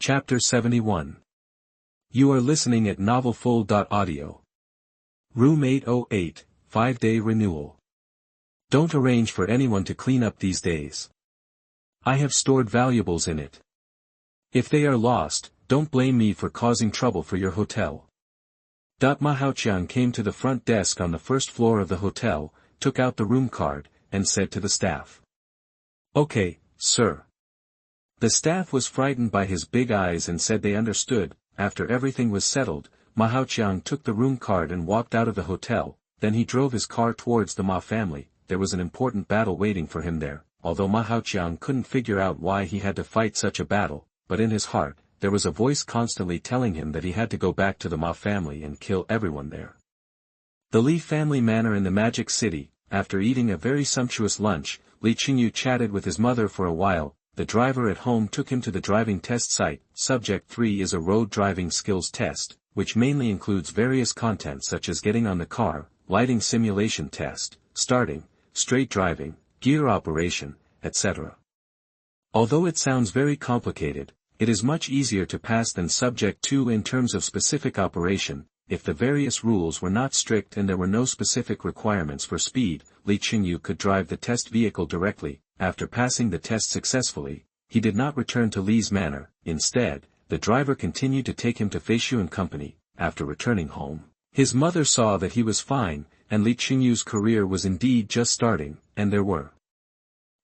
Chapter 71. You are listening at novelfull.audio. Room 808, 5-day renewal. Don't arrange for anyone to clean up these days. I have stored valuables in it. If they are lost, don't blame me for causing trouble for your hotel. Ma Haoqiang came to the front desk on the first floor of the hotel, took out the room card, and said to the staff. Okay, sir. The staff was frightened by his big eyes and said they understood. After everything was settled, Ma Haoqiang took the room card and walked out of the hotel. Then he drove his car towards the Ma family. There was an important battle waiting for him there, although Ma Haoqiang couldn't figure out why he had to fight such a battle, but in his heart, there was a voice constantly telling him that he had to go back to the Ma family and kill everyone there. The Li family manor in the Magic City. After eating a very sumptuous lunch, Li Chengyu chatted with his mother for a while. The driver at home took him to the driving test site. Subject 3 is a road driving skills test, which mainly includes various content such as getting on the car, lighting simulation test, starting, straight driving, gear operation, etc. Although it sounds very complicated, it is much easier to pass than Subject 2 in terms of specific operation. If the various rules were not strict and there were no specific requirements for speed, Li Chengyu could drive the test vehicle directly. After passing the test successfully, he did not return to Li's manor. Instead, the driver continued to take him to Feishu and Company. After returning home, his mother saw that he was fine, and Li Chengyu's career was indeed just starting, and there were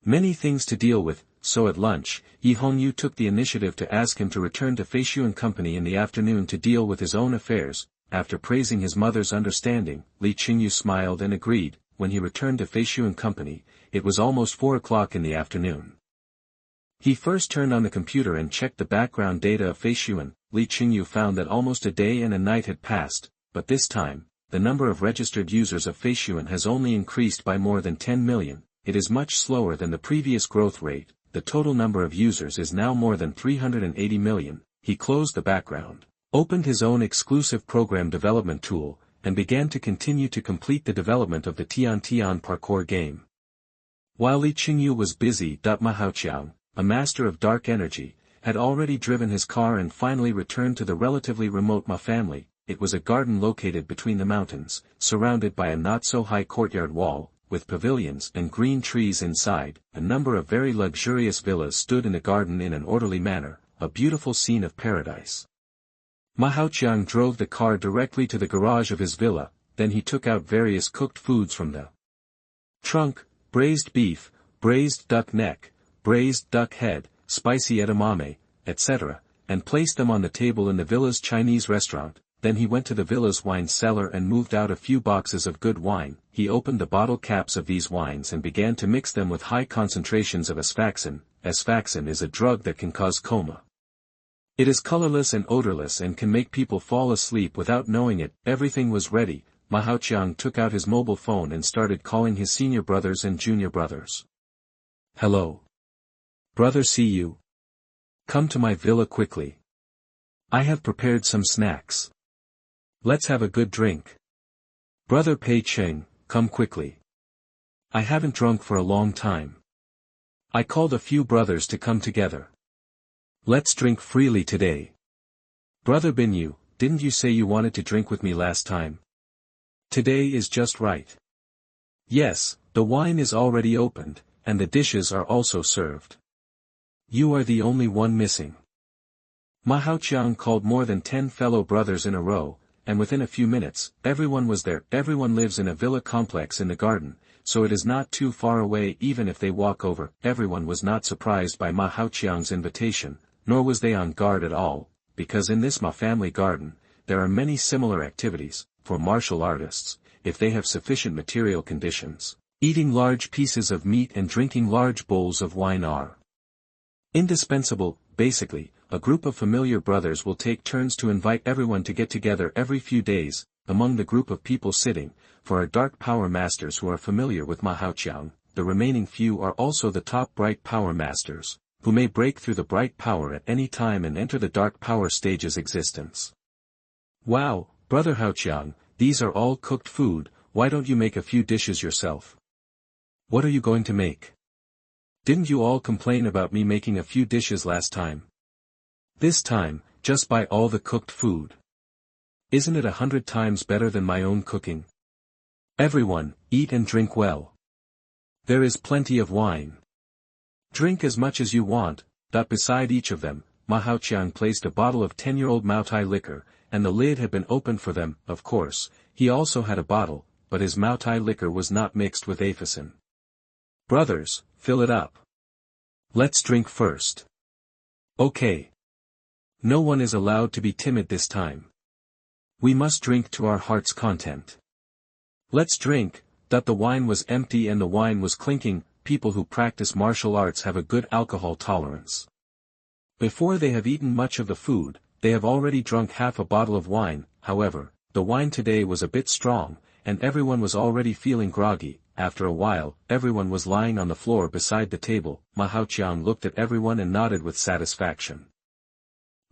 many things to deal with. So at lunch, Yi Hongyu took the initiative to ask him to return to Feishu and Company in the afternoon to deal with his own affairs. After praising his mother's understanding, Li Chengyu smiled and agreed. When he returned to Feishu and Company, it was almost 4 o'clock in the afternoon. He first turned on the computer and checked the background data of Feishu, and Li Chengyu found that almost a day and a night had passed, but this time, the number of registered users of Feishu has only increased by more than 10 million. It is much slower than the previous growth rate. The total number of users is now more than 380 million. He closed the background, opened his own exclusive program development tool, and began to continue to complete the development of the Tian parkour game. While Li Chengyu was busy, Ma Haoqiang, a master of dark energy, had already driven his car and finally returned to the relatively remote Ma family. It was a garden located between the mountains, surrounded by a not-so-high courtyard wall, with pavilions and green trees inside. A number of very luxurious villas stood in the garden in an orderly manner, a beautiful scene of paradise. Ma Haoqiang drove the car directly to the garage of his villa. Then he took out various cooked foods from the trunk: braised beef, braised duck neck, braised duck head, spicy edamame, etc., and placed them on the table in the villa's Chinese restaurant. Then he went to the villa's wine cellar and moved out a few boxes of good wine. He opened the bottle caps of these wines and began to mix them with high concentrations of asfaxin. Asfaxin is a drug that can cause coma. It is colorless and odorless and can make people fall asleep without knowing it. Everything was ready. Ma Haoqiang took out his mobile phone and started calling his senior brothers and junior brothers. Hello. Brother, see you. Come to my villa quickly. I have prepared some snacks. Let's have a good drink. Brother Pei Cheng, come quickly. I haven't drunk for a long time. I called a few brothers to come together. Let's drink freely today. Brother Binyu, didn't you say you wanted to drink with me last time? Today is just right. Yes, the wine is already opened, and the dishes are also served. You are the only one missing. Ma Haoqiang called more than 10 fellow brothers in a row, and within a few minutes, everyone was there. Everyone lives in a villa complex in the garden, so it is not too far away even if they walk over. Everyone was not surprised by Ma Haoqiang's invitation, nor was they on guard at all, because in this Ma family garden, there are many similar activities. For martial artists, if they have sufficient material conditions, eating large pieces of meat and drinking large bowls of wine are indispensable. Basically, a group of familiar brothers will take turns to invite everyone to get together every few days. Among the group of people sitting, for our dark power masters who are familiar with Ma Haoqiang, the remaining few are also the top bright power masters, who may break through the bright power at any time and enter the dark power stage's existence. Wow, Brother Haoqiang, these are all cooked food. Why don't you make a few dishes yourself? What are you going to make? Didn't you all complain about me making a few dishes last time? This time, just buy all the cooked food. Isn't it 100 times better than my own cooking? Everyone, eat and drink well. There is plenty of wine. Drink as much as you want. Beside each of them, Ma Haoqiang placed a bottle of 10-year-old Maotai liquor, and the lid had been opened for them. Of course, he also had a bottle, but his Maotai liquor was not mixed with Aphysin. Brothers, fill it up. Let's drink first. Okay. No one is allowed to be timid this time. We must drink to our heart's content. Let's drink. The wine was empty and the wine was clinking. People who practice martial arts have a good alcohol tolerance. Before they have eaten much of the food, they have already drunk half a bottle of wine. However, the wine today was a bit strong, and everyone was already feeling groggy. After a while, everyone was lying on the floor beside the table. Ma Haoqiang looked at everyone and nodded with satisfaction.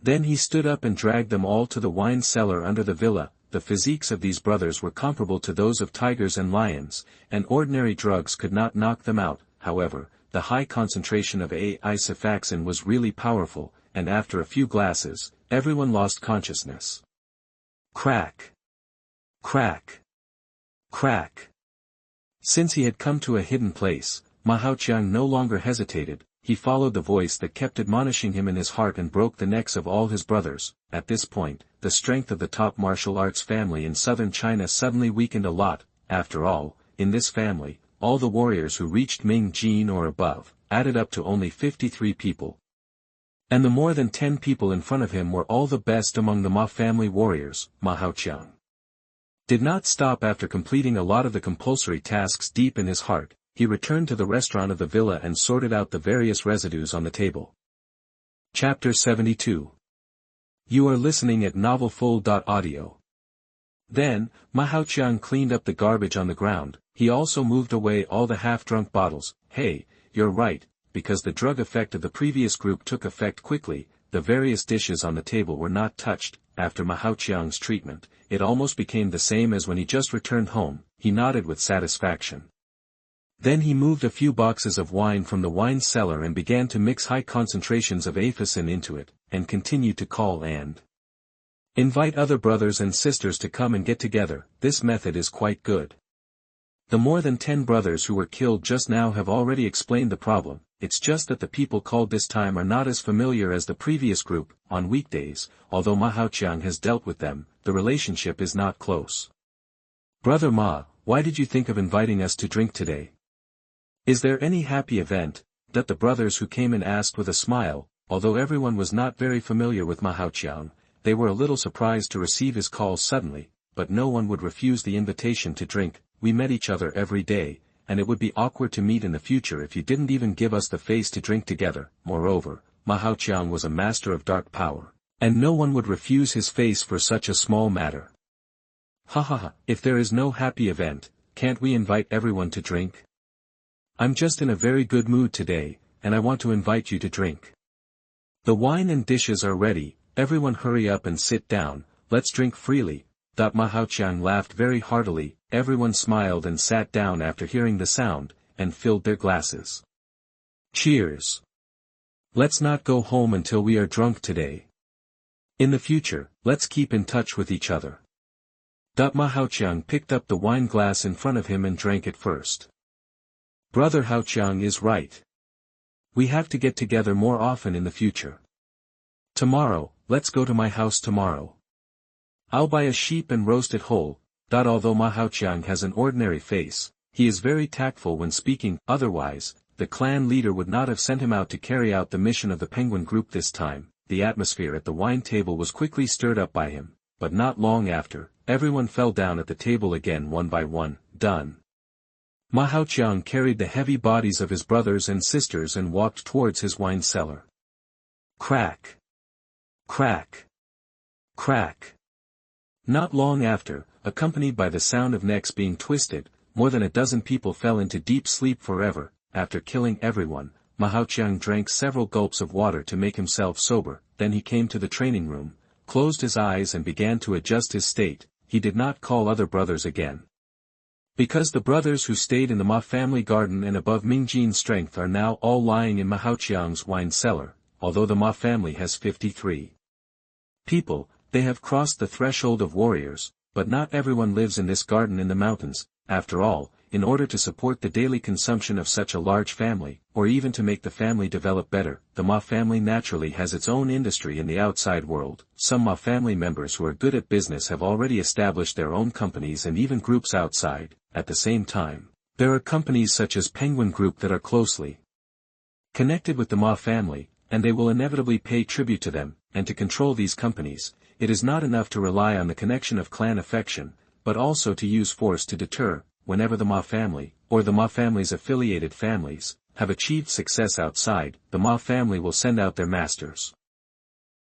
Then he stood up and dragged them all to the wine cellar under the villa. The physiques of these brothers were comparable to those of tigers and lions, and ordinary drugs could not knock them out. However, the high concentration of icefaxin was really powerful, and after a few glasses, everyone lost consciousness. Crack! Crack! Crack! Since he had come to a hidden place, Ma Haoqiang no longer hesitated. He followed the voice that kept admonishing him in his heart and broke the necks of all his brothers. At this point, the strength of the top martial arts family in southern China suddenly weakened a lot. After all, in this family, all the warriors who reached Ming Jin or above, added up to only 53 people. And the more than 10 people in front of him were all the best among the Ma family warriors. Ma Haoqiang did not stop after completing a lot of the compulsory tasks deep in his heart. He returned to the restaurant of the villa and sorted out the various residues on the table. Chapter 72. You are listening at novelfull.audio. Then, Ma Haoqiang cleaned up the garbage on the ground. He also moved away all the half-drunk bottles. Hey, you're right, because the drug effect of the previous group took effect quickly. The various dishes on the table were not touched. After Ma Haoqiang's treatment, it almost became the same as when he just returned home. He nodded with satisfaction. Then he moved a few boxes of wine from the wine cellar and began to mix high concentrations of Aphysin into it, and continued to call and invite other brothers and sisters to come and get together. This method is quite good. The more than 10 brothers who were killed just now have already explained the problem. It's just that the people called this time are not as familiar as the previous group. On weekdays, although Ma Haoqiang has dealt with them, the relationship is not close. Brother Ma, why did you think of inviting us to drink today? Is there any happy event? The brothers who came in asked with a smile. Although everyone was not very familiar with Ma Haoqiang, they were a little surprised to receive his call suddenly, but no one would refuse the invitation to drink. We met each other every day, and it would be awkward to meet in the future if you didn't even give us the face to drink together. Moreover, Ma Haoqiang was a master of dark power, and no one would refuse his face for such a small matter. Ha ha ha, if there is no happy event, can't we invite everyone to drink? I'm just in a very good mood today, and I want to invite you to drink. The wine and dishes are ready. Everyone hurry up and sit down. Let's drink freely. Ma Haoqiang laughed very heartily. Everyone smiled and sat down after hearing the sound, and filled their glasses. Cheers. Let's not go home until we are drunk today. In the future, let's keep in touch with each other. Ma Haoqiang picked up the wine glass in front of him and drank it first. Brother Haoqiang is right. We have to get together more often in the future. Tomorrow, let's go to my house tomorrow. I'll buy a sheep and roast it whole. Although Ma Haoqiang has an ordinary face, he is very tactful when speaking. Otherwise, the clan leader would not have sent him out to carry out the mission of the penguin group this time. The atmosphere at the wine table was quickly stirred up by him, but not long after, everyone fell down at the table again one by one. Done. Ma Haoqiang carried the heavy bodies of his brothers and sisters and walked towards his wine cellar. Crack! Crack! Crack! Not long after, accompanied by the sound of necks being twisted, more than a dozen people fell into deep sleep forever. After killing everyone, Ma Haoqiang drank several gulps of water to make himself sober. Then he came to the training room, closed his eyes and began to adjust his state. He did not call other brothers again. Because the brothers who stayed in the Ma family garden and above Mingjin's strength are now all lying in Ma Haoqiang's wine cellar, although the Ma family has 53 people. They have crossed the threshold of warriors, but not everyone lives in this garden in the mountains. After all, in order to support the daily consumption of such a large family, or even to make the family develop better, the Ma family naturally has its own industry in the outside world. Some Ma family members who are good at business have already established their own companies and even groups outside. At the same time, there are companies such as Penguin Group that are closely connected with the Ma family, and they will inevitably pay tribute to them. And to control these companies, it is not enough to rely on the connection of clan affection, but also to use force to deter. Whenever the Ma family, or the Ma family's affiliated families, have achieved success outside, the Ma family will send out their masters.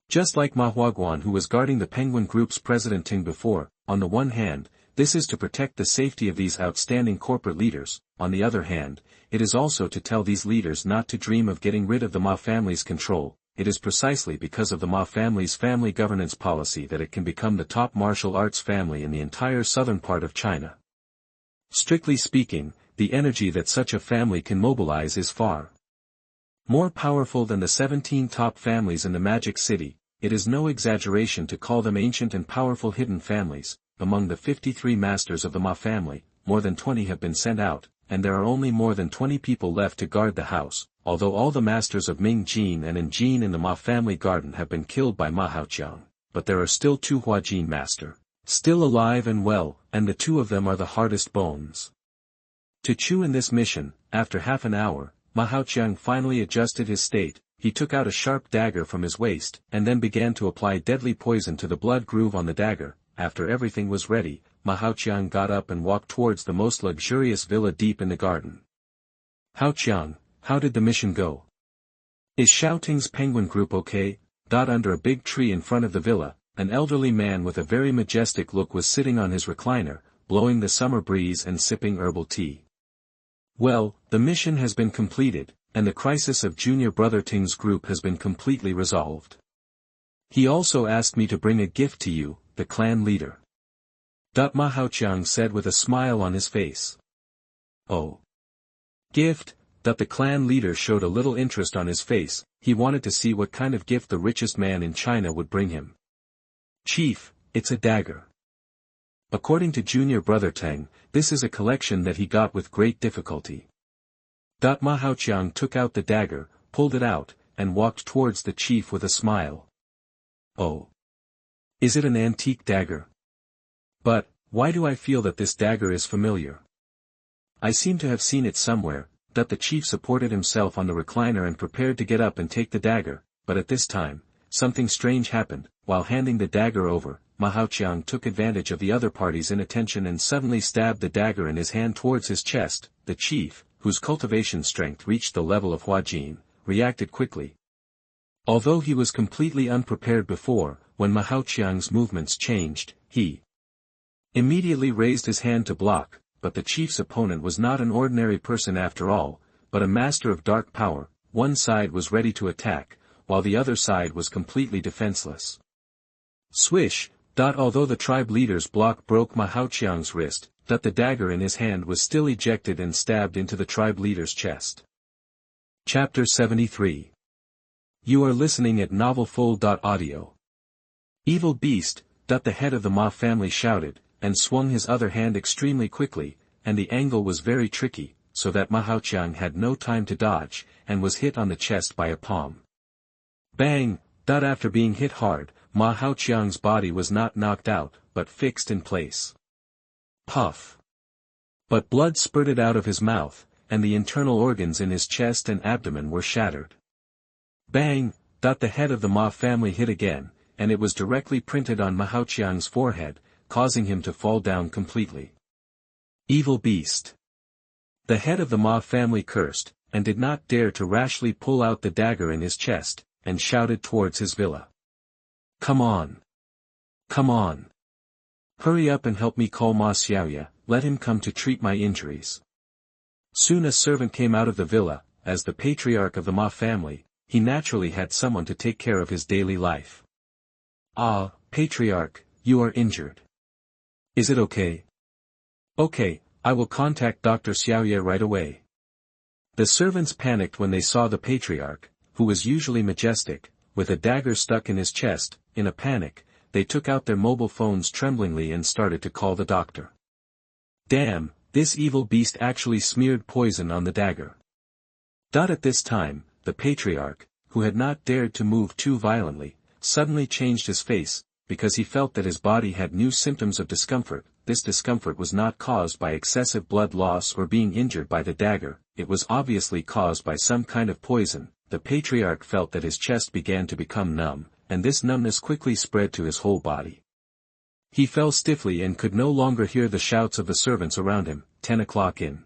Just like Ma Huaguan, who was guarding the Penguin Group's president Ting before. On the one hand, this is to protect the safety of these outstanding corporate leaders. On the other hand, it is also to tell these leaders not to dream of getting rid of the Ma family's control. It is precisely because of the Ma family's family governance policy that it can become the top martial arts family in the entire southern part of China. Strictly speaking, the energy that such a family can mobilize is far more powerful than the 17 top families in the Magic City. It is no exaggeration to call them ancient and powerful hidden families. Among the 53 masters of the Ma family, more than 20 have been sent out, and there are only more than 20 people left to guard the house. Although all the masters of Ming Jin and Jin in the Ma family garden have been killed by Ma Haoqiang, but there are still 2 Huajin master still alive and well, and the 2 of them are the hardest bones to chew in this mission. After half an hour, Ma Haoqiang finally adjusted his state. He took out a sharp dagger from his waist, and then began to apply deadly poison to the blood groove on the dagger. After everything was ready, Ma Haoqiang got up and walked towards the most luxurious villa deep in the garden. Haoqiang, how did the mission go? Is Xiaoting's Penguin Group okay? Under a big tree in front of the villa, an elderly man with a very majestic look was sitting on his recliner, blowing the summer breeze and sipping herbal tea. Well, the mission has been completed, and the crisis of junior brother Ting's group has been completely resolved. He also asked me to bring a gift to you, the clan leader. Ma Haoqiang said with a smile on his face. Oh. Gift? The clan leader showed a little interest on his face. He wanted to see what kind of gift the richest man in China would bring him. Chief, it's a dagger. According to junior brother Teng, this is a collection that he got with great difficulty. Ma Haoqiang took out the dagger, pulled it out, and walked towards the chief with a smile. Oh. Is it an antique dagger? But, why do I feel that this dagger is familiar? I seem to have seen it somewhere. The chief supported himself on the recliner and prepared to get up and take the dagger, but at this time, something strange happened. While handing the dagger over, Ma Haoqiang took advantage of the other party's inattention and suddenly stabbed the dagger in his hand towards his chest. The chief, whose cultivation strength reached the level of Huajin, reacted quickly. Although he was completely unprepared before, when Ma Haoqiang's movements changed, he immediately raised his hand to block, but the chief's opponent was not an ordinary person after all, but a master of dark power. One side was ready to attack, while the other side was completely defenseless. Swish! Although the tribe leader's block broke Ma Haoqiang's wrist, the dagger in his hand was still ejected and stabbed into the tribe leader's chest. Chapter 73. You are listening at novelfull.audio. Evil beast! The head of the Ma family shouted, and swung his other hand extremely quickly, and the angle was very tricky, so that Ma Haoqiang had no time to dodge, and was hit on the chest by a palm. Bang! After being hit hard, Ma Haoqiang's body was not knocked out, but fixed in place. Puff! But blood spurted out of his mouth, and the internal organs in his chest and abdomen were shattered. Bang! The head of the Ma family hit again, and it was directly printed on Ma Haoqiang's forehead, causing him to fall down completely. Evil beast! The head of the Ma family cursed, and did not dare to rashly pull out the dagger in his chest, and shouted towards his villa. Come on! Come on! Hurry up and help me call Ma Xiaoya, let him come to treat my injuries. Soon a servant came out of the villa. As the patriarch of the Ma family, he naturally had someone to take care of his daily life. Ah, patriarch, you are injured. Is it okay? Okay, I will contact Dr. Xiaoya right away. The servants panicked when they saw the patriarch, who was usually majestic, with a dagger stuck in his chest. In a panic, they took out their mobile phones tremblingly and started to call the doctor. Damn, this evil beast actually smeared poison on the dagger. At this time, the patriarch, who had not dared to move too violently, suddenly changed his face, because he felt that his body had new symptoms of discomfort. This discomfort was not caused by excessive blood loss or being injured by the dagger, it was obviously caused by some kind of poison. The patriarch felt that his chest began to become numb, and this numbness quickly spread to his whole body. He fell stiffly and could no longer hear the shouts of the servants around him. 10 o'clock in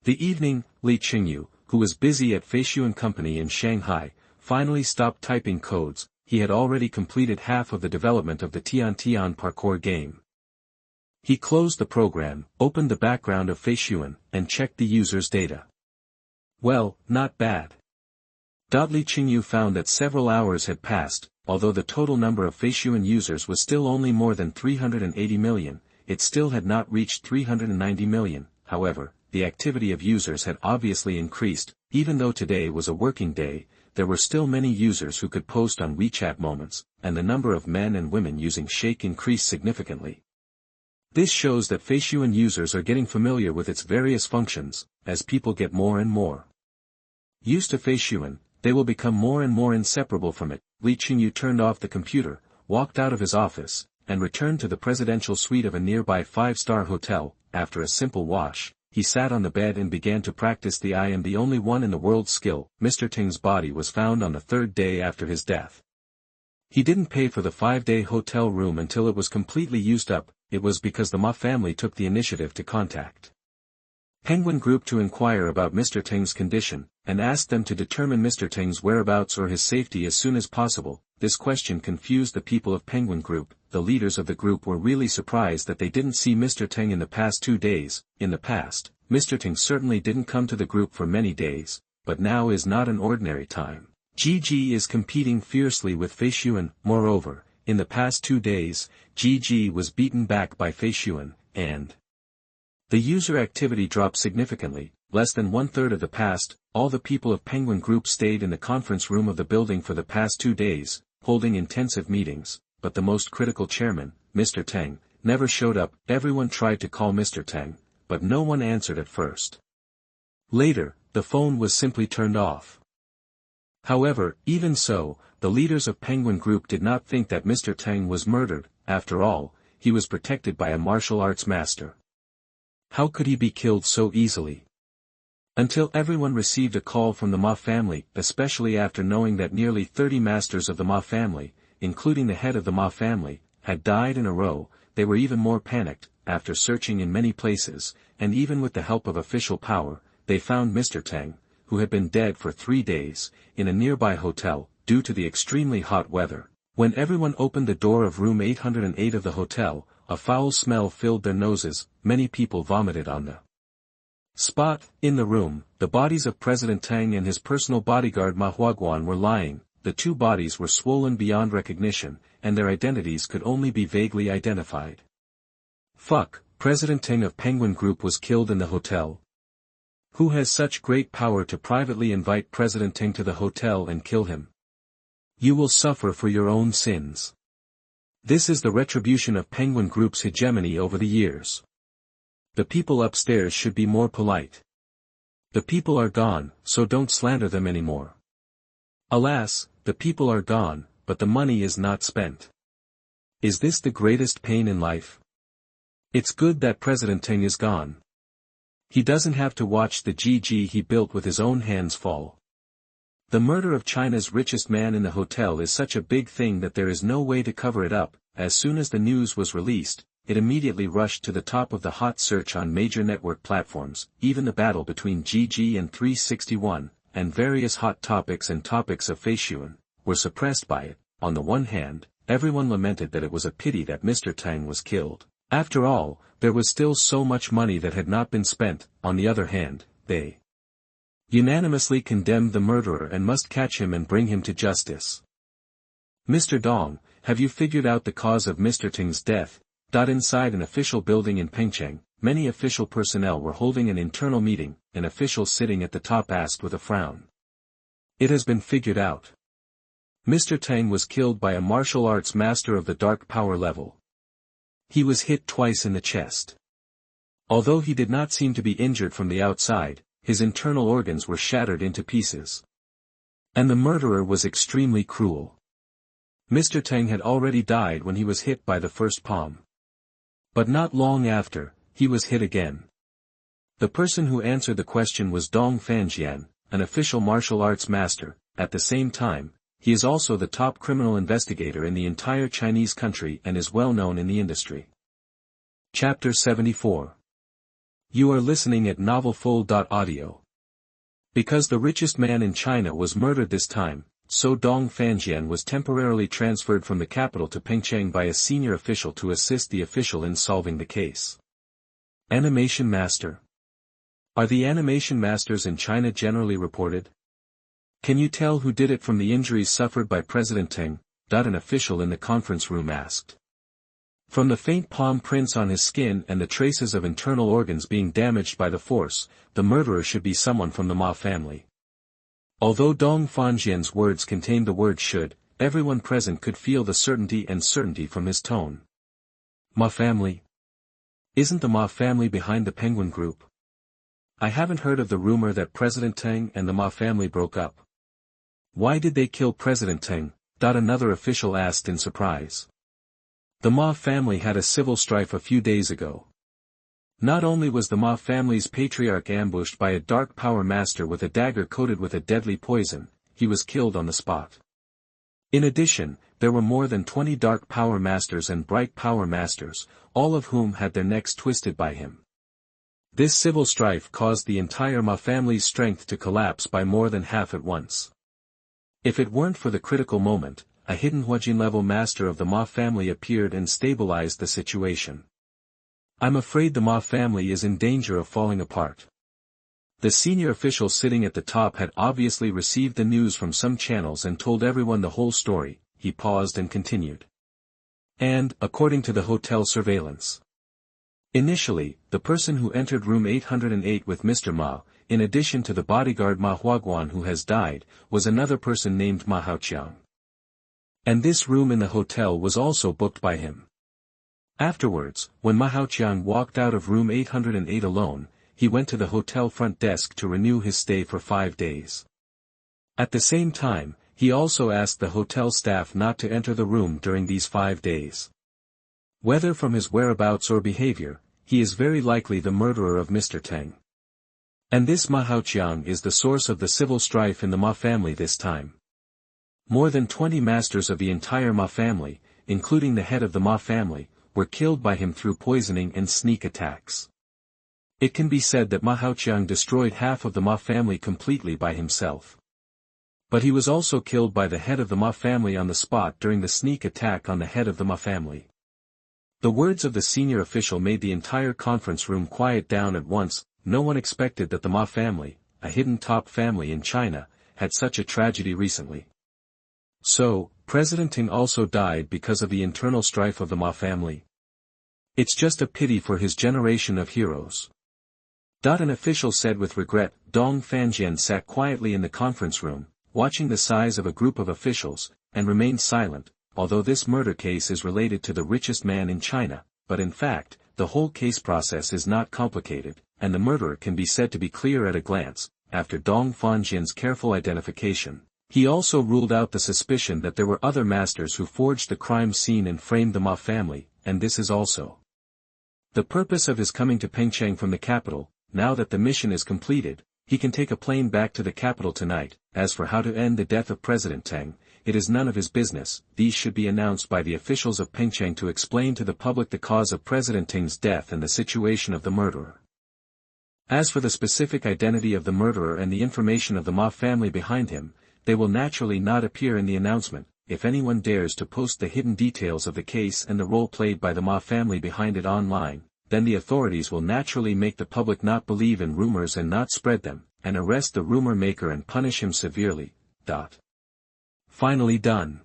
the evening, Li Chengyu, who was busy at Feishuan Company in Shanghai, finally stopped typing codes. He had already completed half of the development of the Tian parkour game. He closed the program, opened the background of Feishuan, and checked the user's data. Well, not bad. Li Chengyu found that several hours had passed. Although the total number of Feishuan users was still only more than 380 million, it still had not reached 390 million, however, the activity of users had obviously increased. Even though today was a working day, there were still many users who could post on WeChat moments, and the number of men and women using Shake increased significantly. This shows that Feishuan users are getting familiar with its various functions. As people get more and more used to Feishuan, they will become more and more inseparable from it. Li Chengyu turned off the computer, walked out of his office, and returned to the presidential suite of a nearby 5-star hotel. After a simple wash, he sat on the bed and began to practice the "I am the only one in the world" skill. Mr. Ting's body was found on the 3rd day after his death. He didn't pay for the 5-day hotel room until it was completely used up. It was because the Ma family took the initiative to contact Penguin Group to inquire about Mr. Ting's condition, and asked them to determine Mr. Ting's whereabouts or his safety as soon as possible. This question confused the people of Penguin Group. The leaders of the group were really surprised that they didn't see Mr. Ting in the past 2 days. In the past, Mr. Ting certainly didn't come to the group for many days, but now is not an ordinary time. GG is competing fiercely with Feishuan. Moreover, in the past 2 days, GG was beaten back by Feishuan, and the user activity dropped significantly. Less than 1/3 of the past. All the people of Penguin Group stayed in the conference room of the building for the past 2 days, holding intensive meetings, but the most critical chairman, Mr. Teng, never showed up. Everyone tried to call Mr. Teng, but no one answered at first. Later, the phone was simply turned off. However, even so, the leaders of Penguin Group did not think that Mr. Teng was murdered. After all, he was protected by a martial arts master. How could he be killed so easily? Until everyone received a call from the Ma family, especially after knowing that nearly 30 masters of the Ma family, including the head of the Ma family, had died in a row. They were even more panicked. After searching in many places, and even with the help of official power, they found Mr. Teng, who had been dead for 3 days, in a nearby hotel, due to the extremely hot weather. When everyone opened the door of room 808 of the hotel, a foul smell filled their noses. Many people vomited on the spot. In the room, the bodies of President Tang and his personal bodyguard Ma Huaguan were lying. The 2 bodies were swollen beyond recognition, and their identities could only be vaguely identified. Fuck, President Tang of Penguin Group was killed in the hotel. Who has such great power to privately invite President Tang to the hotel and kill him? You will suffer for your own sins. This is the retribution of Penguin Group's hegemony over the years. The people upstairs should be more polite. The people are gone, so don't slander them anymore. Alas, the people are gone, but the money is not spent. Is this the greatest pain in life? It's good that President Teng is gone. He doesn't have to watch the GG he built with his own hands fall. The murder of China's richest man in the hotel is such a big thing that there is no way to cover it up. As soon as the news was released, it immediately rushed to the top of the hot search on major network platforms. Even the battle between GG and 361, and various hot topics and topics of Feishuan, were suppressed by it. On the one hand, everyone lamented that it was a pity that Mr. Tang was killed. After all, there was still so much money that had not been spent. On the other hand, they unanimously condemned the murderer and must catch him and bring him to justice. Mr. Dong, have you figured out the cause of Mr. Ting's death? Inside an official building in Pengcheng, many official personnel were holding an internal meeting. An official sitting at the top asked with a frown. It has been figured out. Mr. Tang was killed by a martial arts master of the dark power level. He was hit twice in the chest. Although he did not seem to be injured from the outside, his internal organs were shattered into pieces. And the murderer was extremely cruel. Mr. Tang had already died when he was hit by the first palm. But not long after, he was hit again. The person who answered the question was Dong Fanjian, an official martial arts master. At the same time, he is also the top criminal investigator in the entire Chinese country and is well known in the industry. Chapter 74. You are listening at novelfull.audio. Because the richest man in China was murdered this time, so Dong Fanjian was temporarily transferred from the capital to Pengcheng by a senior official to assist the official in solving the case. Animation Master. Are the animation masters in China generally reported? Can you tell who did it from the injuries suffered by President Tang? An official in the conference room asked. From the faint palm prints on his skin and the traces of internal organs being damaged by the force, the murderer should be someone from the Ma family. Although Dong Fanjian's words contained the word should, everyone present could feel the certainty from his tone. Ma family? Isn't the Ma family behind the Penguin Group? I haven't heard of the rumor that President Tang and the Ma family broke up. Why did they kill President Tang? Another official asked in surprise. The Ma family had a civil strife a few days ago. Not only was the Ma family's patriarch ambushed by a dark power master with a dagger coated with a deadly poison, he was killed on the spot. In addition, there were more than 20 dark power masters and bright power masters, all of whom had their necks twisted by him. This civil strife caused the entire Ma family's strength to collapse by more than half at once. If it weren't for the critical moment, a hidden Huajin-level master of the Ma family appeared and stabilized the situation. I'm afraid the Ma family is in danger of falling apart. The senior official sitting at the top had obviously received the news from some channels and told everyone the whole story. He paused and continued. And, according to the hotel surveillance. Initially, the person who entered room 808 with Mr. Ma, in addition to the bodyguard Ma Huaguan who has died, was another person named Ma Haoqiang. And this room in the hotel was also booked by him. Afterwards, when Ma Haoqiang walked out of room 808 alone, he went to the hotel front desk to renew his stay for 5 days. At the same time, he also asked the hotel staff not to enter the room during these 5 days. Whether from his whereabouts or behavior, he is very likely the murderer of Mr. Tang. And this Ma Haoqiang is the source of the civil strife in the Ma family this time. More than 20 masters of the entire Ma family, including the head of the Ma family, were killed by him through poisoning and sneak attacks. It can be said that Ma Haoqiang destroyed half of the Ma family completely by himself. But he was also killed by the head of the Ma family on the spot during the sneak attack on the head of the Ma family. The words of the senior official made the entire conference room quiet down at once. No one expected that the Ma family, a hidden top family in China, had such a tragedy recently. So, President Tang also died because of the internal strife of the Ma family. It's just a pity for his generation of heroes. An official said with regret. Dong Fanjian sat quietly in the conference room, watching the size of a group of officials, and remained silent, although this murder case is related to the richest man in China, but in fact, the whole case process is not complicated, and the murderer can be said to be clear at a glance. After Dong Fanjian's careful identification, he also ruled out the suspicion that there were other masters who forged the crime scene and framed the Ma family, and this is also the purpose of his coming to Pengcheng from the capital. Now that the mission is completed, he can take a plane back to the capital tonight. As for how to end the death of President Tang, it is none of his business. These should be announced by the officials of Pengcheng to explain to the public the cause of President Tang's death and the situation of the murderer. As for the specific identity of the murderer and the information of the Ma family behind him, they will naturally not appear in the announcement. If anyone dares to post the hidden details of the case and the role played by the Ma family behind it online, then the authorities will naturally make the public not believe in rumors and not spread them, and arrest the rumor maker and punish him severely. Finally done.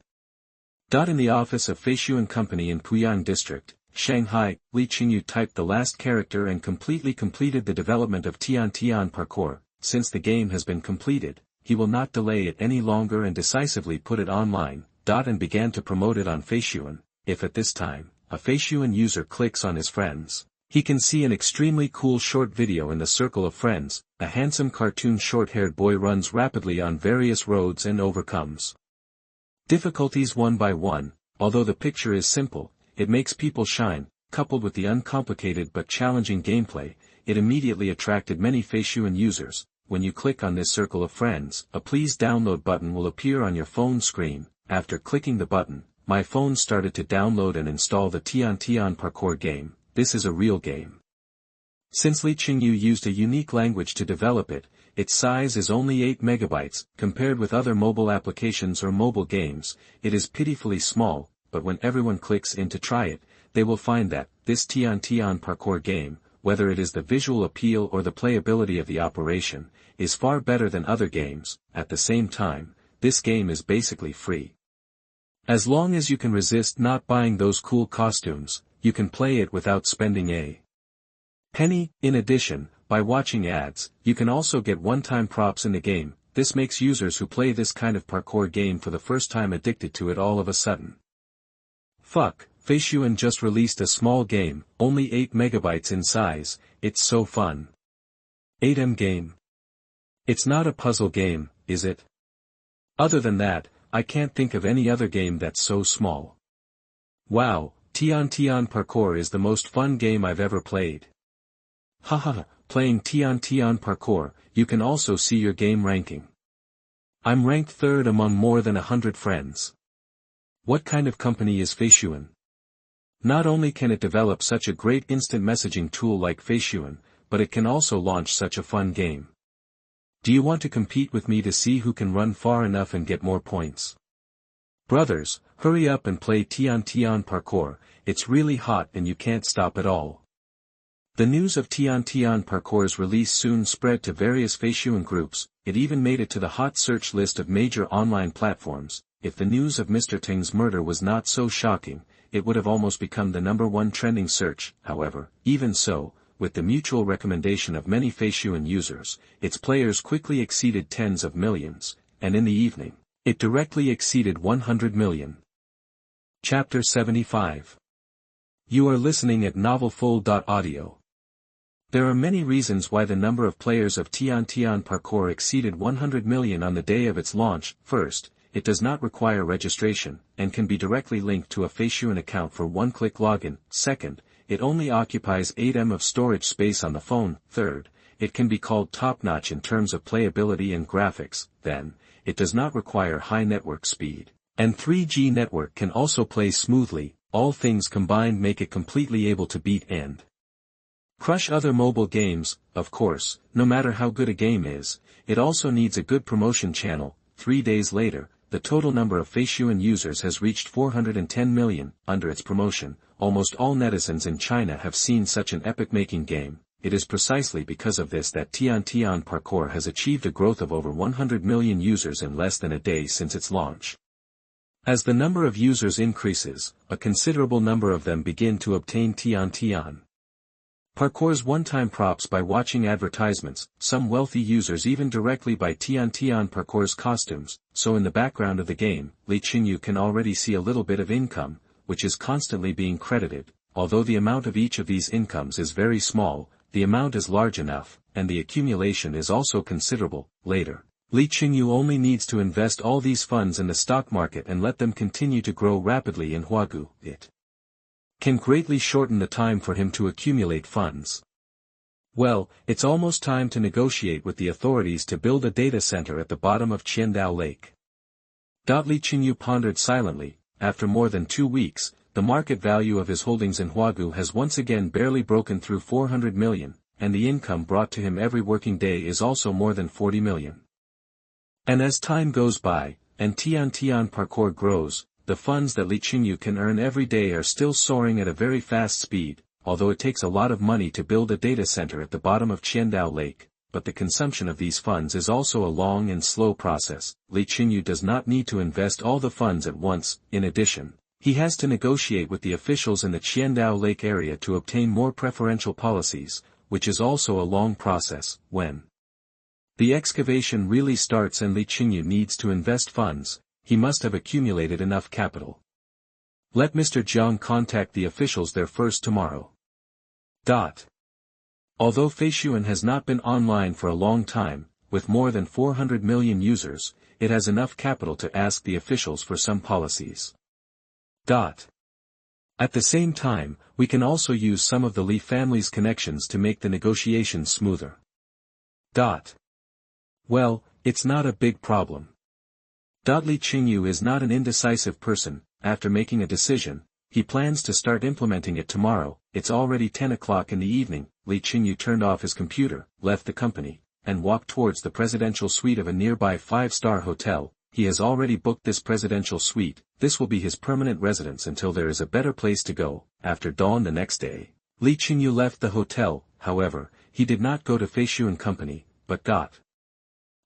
In the office of Feishuan Company in Puyang District, Shanghai, Li Chengyu typed the last character and completed the development of Tian parkour. Since the game has been completed, he will not delay it any longer and decisively put it online, and began to promote it on Feishuan. If at this time, a Feishuan user clicks on his friends, he can see an extremely cool short video in the circle of friends. A handsome cartoon short-haired boy runs rapidly on various roads and overcomes difficulties one by one. Although the picture is simple, it makes people shine. Coupled with the uncomplicated but challenging gameplay, it immediately attracted many Feishuan users. When you click on this circle of friends, a please download button will appear on your phone screen. After clicking the button, my phone started to download and install the Tian parkour game. This is a real game. Since Chengyu used a unique language to develop it, its size is only 8 megabytes. Compared with other mobile applications or mobile games, it is pitifully small, but when everyone clicks in to try it, they will find that this Tian parkour game, whether it is the visual appeal or the playability of the operation, is far better than other games. At the same time, this game is basically free. As long as you can resist not buying those cool costumes, you can play it without spending a penny. In addition, by watching ads, you can also get one-time props in the game. This makes users who play this kind of parkour game for the first time addicted to it all of a sudden. Fuck, Feishuan just released a small game, only 8 megabytes in size. It's so fun. 8M game. It's not a puzzle game, is it? Other than that, I can't think of any other game that's so small. Wow, Tian parkour is the most fun game I've ever played. Haha, playing Tian parkour, you can also see your game ranking. I'm ranked 3rd among more than 100 friends. What kind of company is Feishuan? Not only can it develop such a great instant messaging tool like Feishuan, but it can also launch such a fun game. Do you want to compete with me to see who can run far enough and get more points? Brothers, hurry up and play Tian parkour, it's really hot and you can't stop at all. The news of Tian parkour's release soon spread to various Feishuan groups. It even made it to the hot search list of major online platforms. If the news of Mr. Ting's murder was not so shocking, it would have almost become the #1 trending search. However, even so, with the mutual recommendation of many Feishuan users, its players quickly exceeded tens of millions, and in the evening, it directly exceeded 100 million. Chapter 75. You are listening at novelfull.audio. There are many reasons why the number of players of Tian parkour exceeded 100 million on the day of its launch. First, it does not require registration, and can be directly linked to a Feishuan account for one-click login. Second, it only occupies 8 MB of storage space on the phone. Third, it can be called top-notch in terms of playability and graphics. Then, it does not require high network speed, and 3G network can also play smoothly. All things combined make it completely able to beat and crush other mobile games. Of course, no matter how good a game is, it also needs a good promotion channel. 3 days later, the total number of Feishuan users has reached 410 million. Under its promotion, almost all netizens in China have seen such an epic-making game. It is precisely because of this that Tian parkour has achieved a growth of over 100 million users in less than a day since its launch. As the number of users increases, a considerable number of them begin to obtain Tian parkour's one-time props by watching advertisements. Some wealthy users even directly buy Tian parkour's costumes, so in the background of the game, Chengyu can already see a little bit of income, which is constantly being credited. Although the amount of each of these incomes is very small, the amount is large enough, and the accumulation is also considerable. Later, Chengyu only needs to invest all these funds in the stock market and let them continue to grow rapidly in Huagu. It can greatly shorten the time for him to accumulate funds. Well, it's almost time to negotiate with the authorities to build a data center at the bottom of Qiandao Lake. Li Chengyu pondered silently. After more than 2 weeks, the market value of his holdings in Huagu has once again barely broken through 400 million, and the income brought to him every working day is also more than 40 million. And as time goes by, and Tian parkour grows, the funds that Chengyu can earn every day are still soaring at a very fast speed. Although it takes a lot of money to build a data center at the bottom of Qiandao Lake, but the consumption of these funds is also a long and slow process. Chengyu does not need to invest all the funds at once. In addition, he has to negotiate with the officials in the Qiandao Lake area to obtain more preferential policies, which is also a long process. When The excavation really starts and Li Qingyu needs to invest funds, he must have accumulated enough capital. Let Mr. Jiang contact the officials there first tomorrow. Although Feishuan has not been online for a long time, with more than 400 million users, it has enough capital to ask the officials for some policies. At the same time, we can also use some of the Li family's connections to make the negotiations smoother. Well, it's not a big problem. Li Qingyu is not an indecisive person. After making a decision, he plans to start implementing it tomorrow. It's already 10 o'clock in the evening. Li Qingyu turned off his computer, left the company, and walked towards the presidential suite of a nearby 5-star hotel. He has already booked this presidential suite. This will be his permanent residence until there is a better place to go. After dawn the next day, Li Qingyu left the hotel. However, he did not go to Feishuan company, but got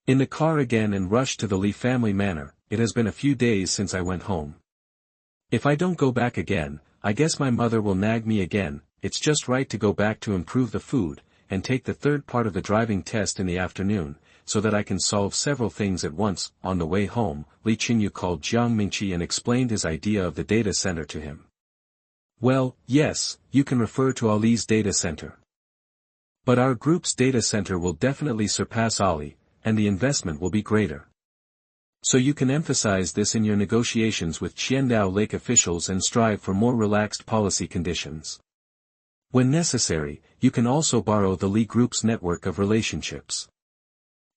in the car again and rushed to the Li family manor. It has been a few days since I went home. If I don't go back again, I guess my mother will nag me again. It's just right to go back to improve the food, and take the third part of the driving test in the afternoon, so that I can solve several things at once. On the way home, Li Qingyu called Jiang Mingqi and explained his idea of the data center to him. Well, yes, you can refer to Ali's data center. But our group's data center will definitely surpass Ali, and the investment will be greater. So you can emphasize this in your negotiations with Qiandao Lake officials and strive for more relaxed policy conditions. When necessary, you can also borrow the Li Group's network of relationships.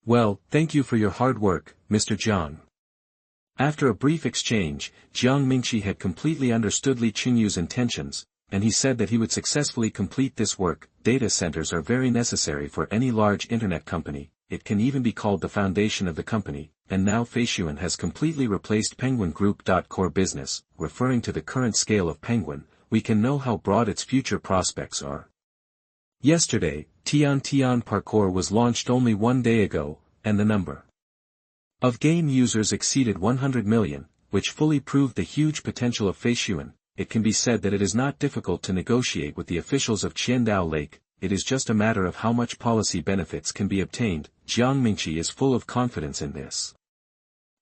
Well, thank you for your hard work, Mr. Jiang. After a brief exchange, Jiang Mingqi had completely understood Li Qingyu's intentions, and he said that he would successfully complete this work. Data centers are very necessary for any large internet company. It can even be called the foundation of the company, and now Feishuan has completely replaced Penguin Group. Core business, referring to the current scale of Penguin, we can know how broad its future prospects are. Yesterday, Tian Parkour was launched only 1 day ago, and the number of game users exceeded 100 million, which fully proved the huge potential of Feishuan. It can be said that it is not difficult to negotiate with the officials of Qiandao Lake. It is just a matter of how much policy benefits can be obtained. Jiang Mingqi is full of confidence in this.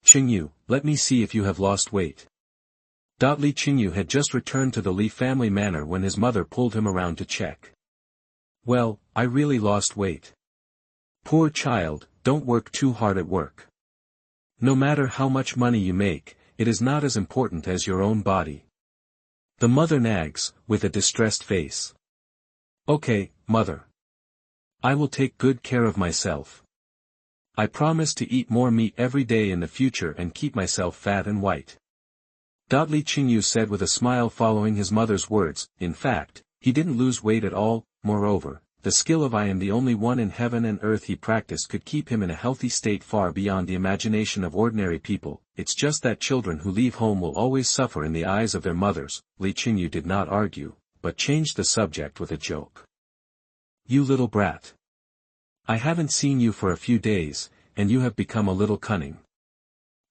Chengyu, let me see if you have lost weight. Li Qingyu had just returned to the Li family manor when his mother pulled him around to check. Well, I really lost weight. Poor child, don't work too hard at work. No matter how much money you make, it is not as important as your own body. The mother nags, with a distressed face. Okay, mother. I will take good care of myself. I promise to eat more meat every day in the future and keep myself fat and white. Li Qingyu said with a smile following his mother's words. In fact, he didn't lose weight at all. Moreover, the skill of I am the only one in heaven and earth he practiced could keep him in a healthy state far beyond the imagination of ordinary people. It's just that children who leave home will always suffer in the eyes of their mothers. Li Qingyu did not argue, but changed the subject with a joke. You little brat. I haven't seen you for a few days, and you have become a little cunning.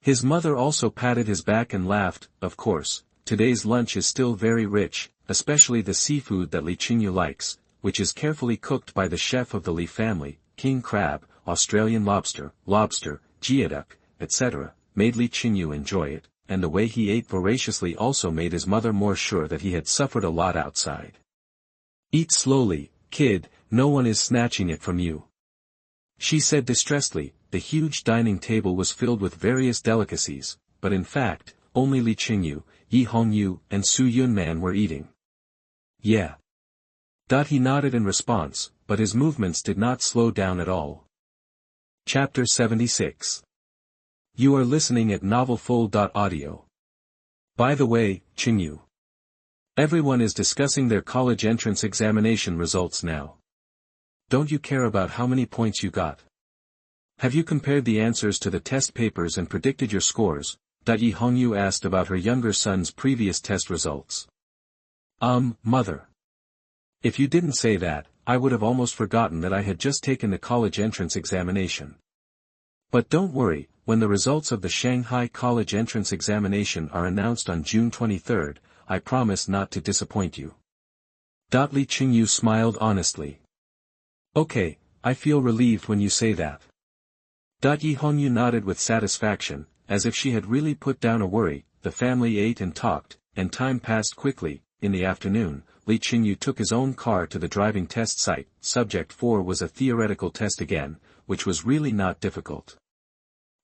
His mother also patted his back and laughed. Of course, today's lunch is still very rich, especially the seafood that Li Qingyu likes, which is carefully cooked by the chef of the Li family, king crab, Australian lobster, geoduck, etc., made Li Qingyu enjoy it, and the way he ate voraciously also made his mother more sure that he had suffered a lot outside. Eat slowly, kid, no one is snatching it from you. She said distressedly. The huge dining table was filled with various delicacies, but in fact, only Li Qingyu, Yi Hongyu, and Su Yunman were eating. Yeah. He nodded in response, but his movements did not slow down at all. Chapter 76. You are listening at novelfull.audio. By the way, Chengyu. Everyone is discussing their college entrance examination results now. Don't you care about how many points you got? Have you compared the answers to the test papers and predicted your scores? Yi Hongyu asked about her younger son's previous test results. Mother. If you didn't say that, I would have almost forgotten that I had just taken the college entrance examination. But don't worry, when the results of the Shanghai college entrance examination are announced on June 23rd, I promise not to disappoint you. Li Qingyu smiled honestly. Okay, I feel relieved when you say that. Yi Hongyu nodded with satisfaction, as if she had really put down a worry. The family ate and talked, and time passed quickly. In the afternoon, Li Chengyu took his own car to the driving test site. Subject 4 was a theoretical test again, which was really not difficult.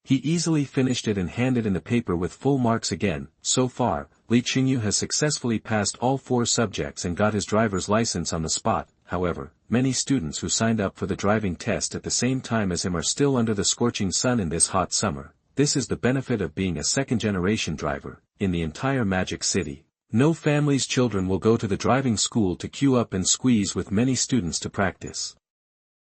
He easily finished it and handed in the paper with full marks again. So far, Li Chengyu has successfully passed all 4 subjects and got his driver's license on the spot. However, many students who signed up for the driving test at the same time as him are still under the scorching sun in this hot summer. This is the benefit of being a second-generation driver. In the entire Magic City, no family's children will go to the driving school to queue up and squeeze with many students to practice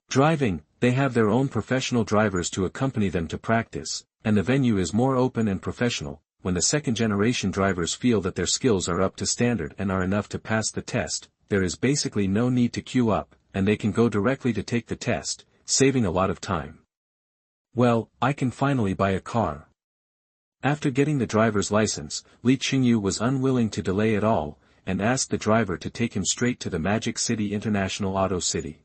driving. They have their own professional drivers to accompany them to practice, and the venue is more open and professional. When the second-generation drivers feel that their skills are up to standard and are enough to pass the test, there is basically no need to queue up, and they can go directly to take the test, saving a lot of time. Well, I can finally buy a car. After getting the driver's license, Li Chengyu was unwilling to delay at all, and asked the driver to take him straight to the Magic City International Auto City.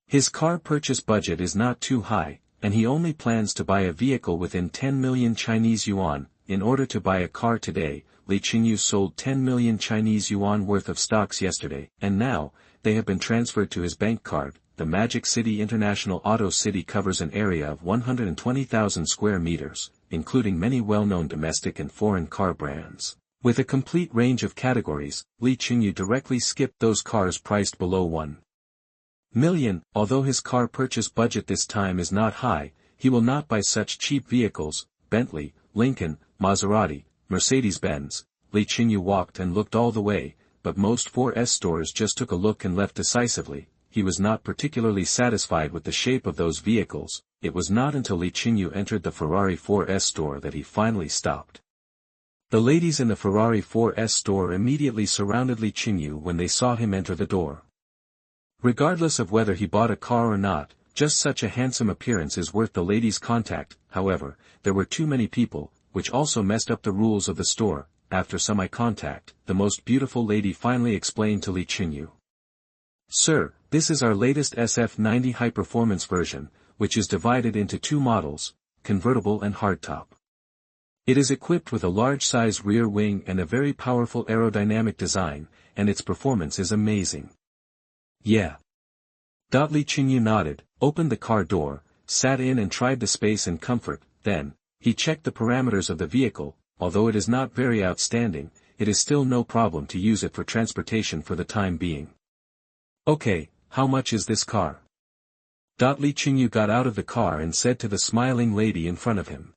His car purchase budget is not too high, and he only plans to buy a vehicle within 10 million Chinese yuan. In order to buy a car today, Li Chengyu sold 10 million Chinese yuan worth of stocks yesterday, and now, they have been transferred to his bank card. The Magic City International Auto City covers an area of 120,000 square meters, including many well-known domestic and foreign car brands. With a complete range of categories, Li Chengyu directly skipped those cars priced below 1 million. Although his car purchase budget this time is not high, he will not buy such cheap vehicles. Bentley, Lincoln, Maserati, Mercedes-Benz. Li Chengyu walked and looked all the way, but most 4S stores just took a look and left decisively. He was not particularly satisfied with the shape of those vehicles. It was not until Li Chengyu entered the Ferrari 4S store that he finally stopped. The ladies in the Ferrari 4S store immediately surrounded Li Chengyu when they saw him enter the door. Regardless of whether he bought a car or not, just such a handsome appearance is worth the ladies' contact. However, there were too many people, which also messed up the rules of the store. After some eye contact, the most beautiful lady finally explained to Li Chengyu. "Sir, this is our latest SF90 high-performance version, which is divided into 2 models, convertible and hardtop. It is equipped with a large-size rear wing and a very powerful aerodynamic design, and its performance is amazing." "Yeah." Li Chengyu nodded, opened the car door, sat in and tried the space and comfort. Then, he checked the parameters of the vehicle. Although it is not very outstanding, it is still no problem to use it for transportation for the time being. "Okay, how much is this car?" Li Chengyu got out of the car and said to the smiling lady in front of him.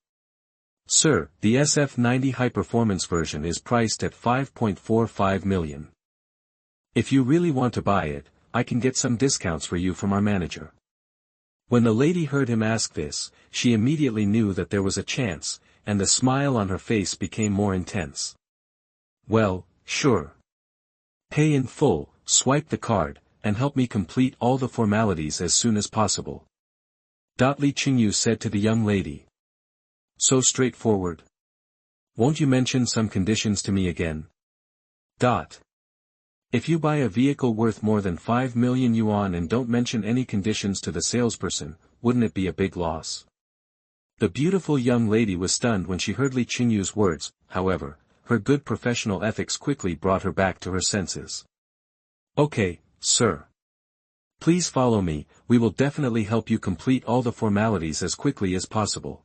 "Sir, the SF90 high-performance version is priced at 5.45 million. If you really want to buy it, I can get some discounts for you from our manager." When the lady heard him ask this, she immediately knew that there was a chance, and the smile on her face became more intense. "Well, sure. Pay in full, swipe the card, and help me complete all the formalities as soon as possible." Li Chengyu said to the young lady. "So straightforward. Won't you mention some conditions to me again?" "If you buy a vehicle worth more than 5 million yuan and don't mention any conditions to the salesperson, wouldn't it be a big loss?" The beautiful young lady was stunned when she heard Li Chengyu's words. However, her good professional ethics quickly brought her back to her senses. "Okay, sir. Please follow me, we will definitely help you complete all the formalities as quickly as possible."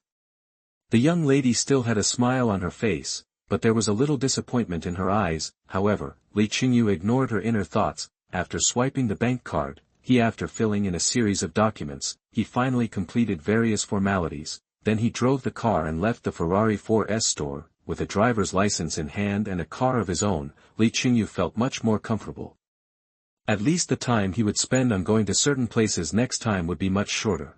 The young lady still had a smile on her face, but there was a little disappointment in her eyes. However, Li Chengyu ignored her inner thoughts. After swiping the bank card, after filling in a series of documents, he finally completed various formalities. Then he drove the car and left the Ferrari 4S store. With a driver's license in hand and a car of his own, Li Chengyu felt much more comfortable. At least the time he would spend on going to certain places next time would be much shorter.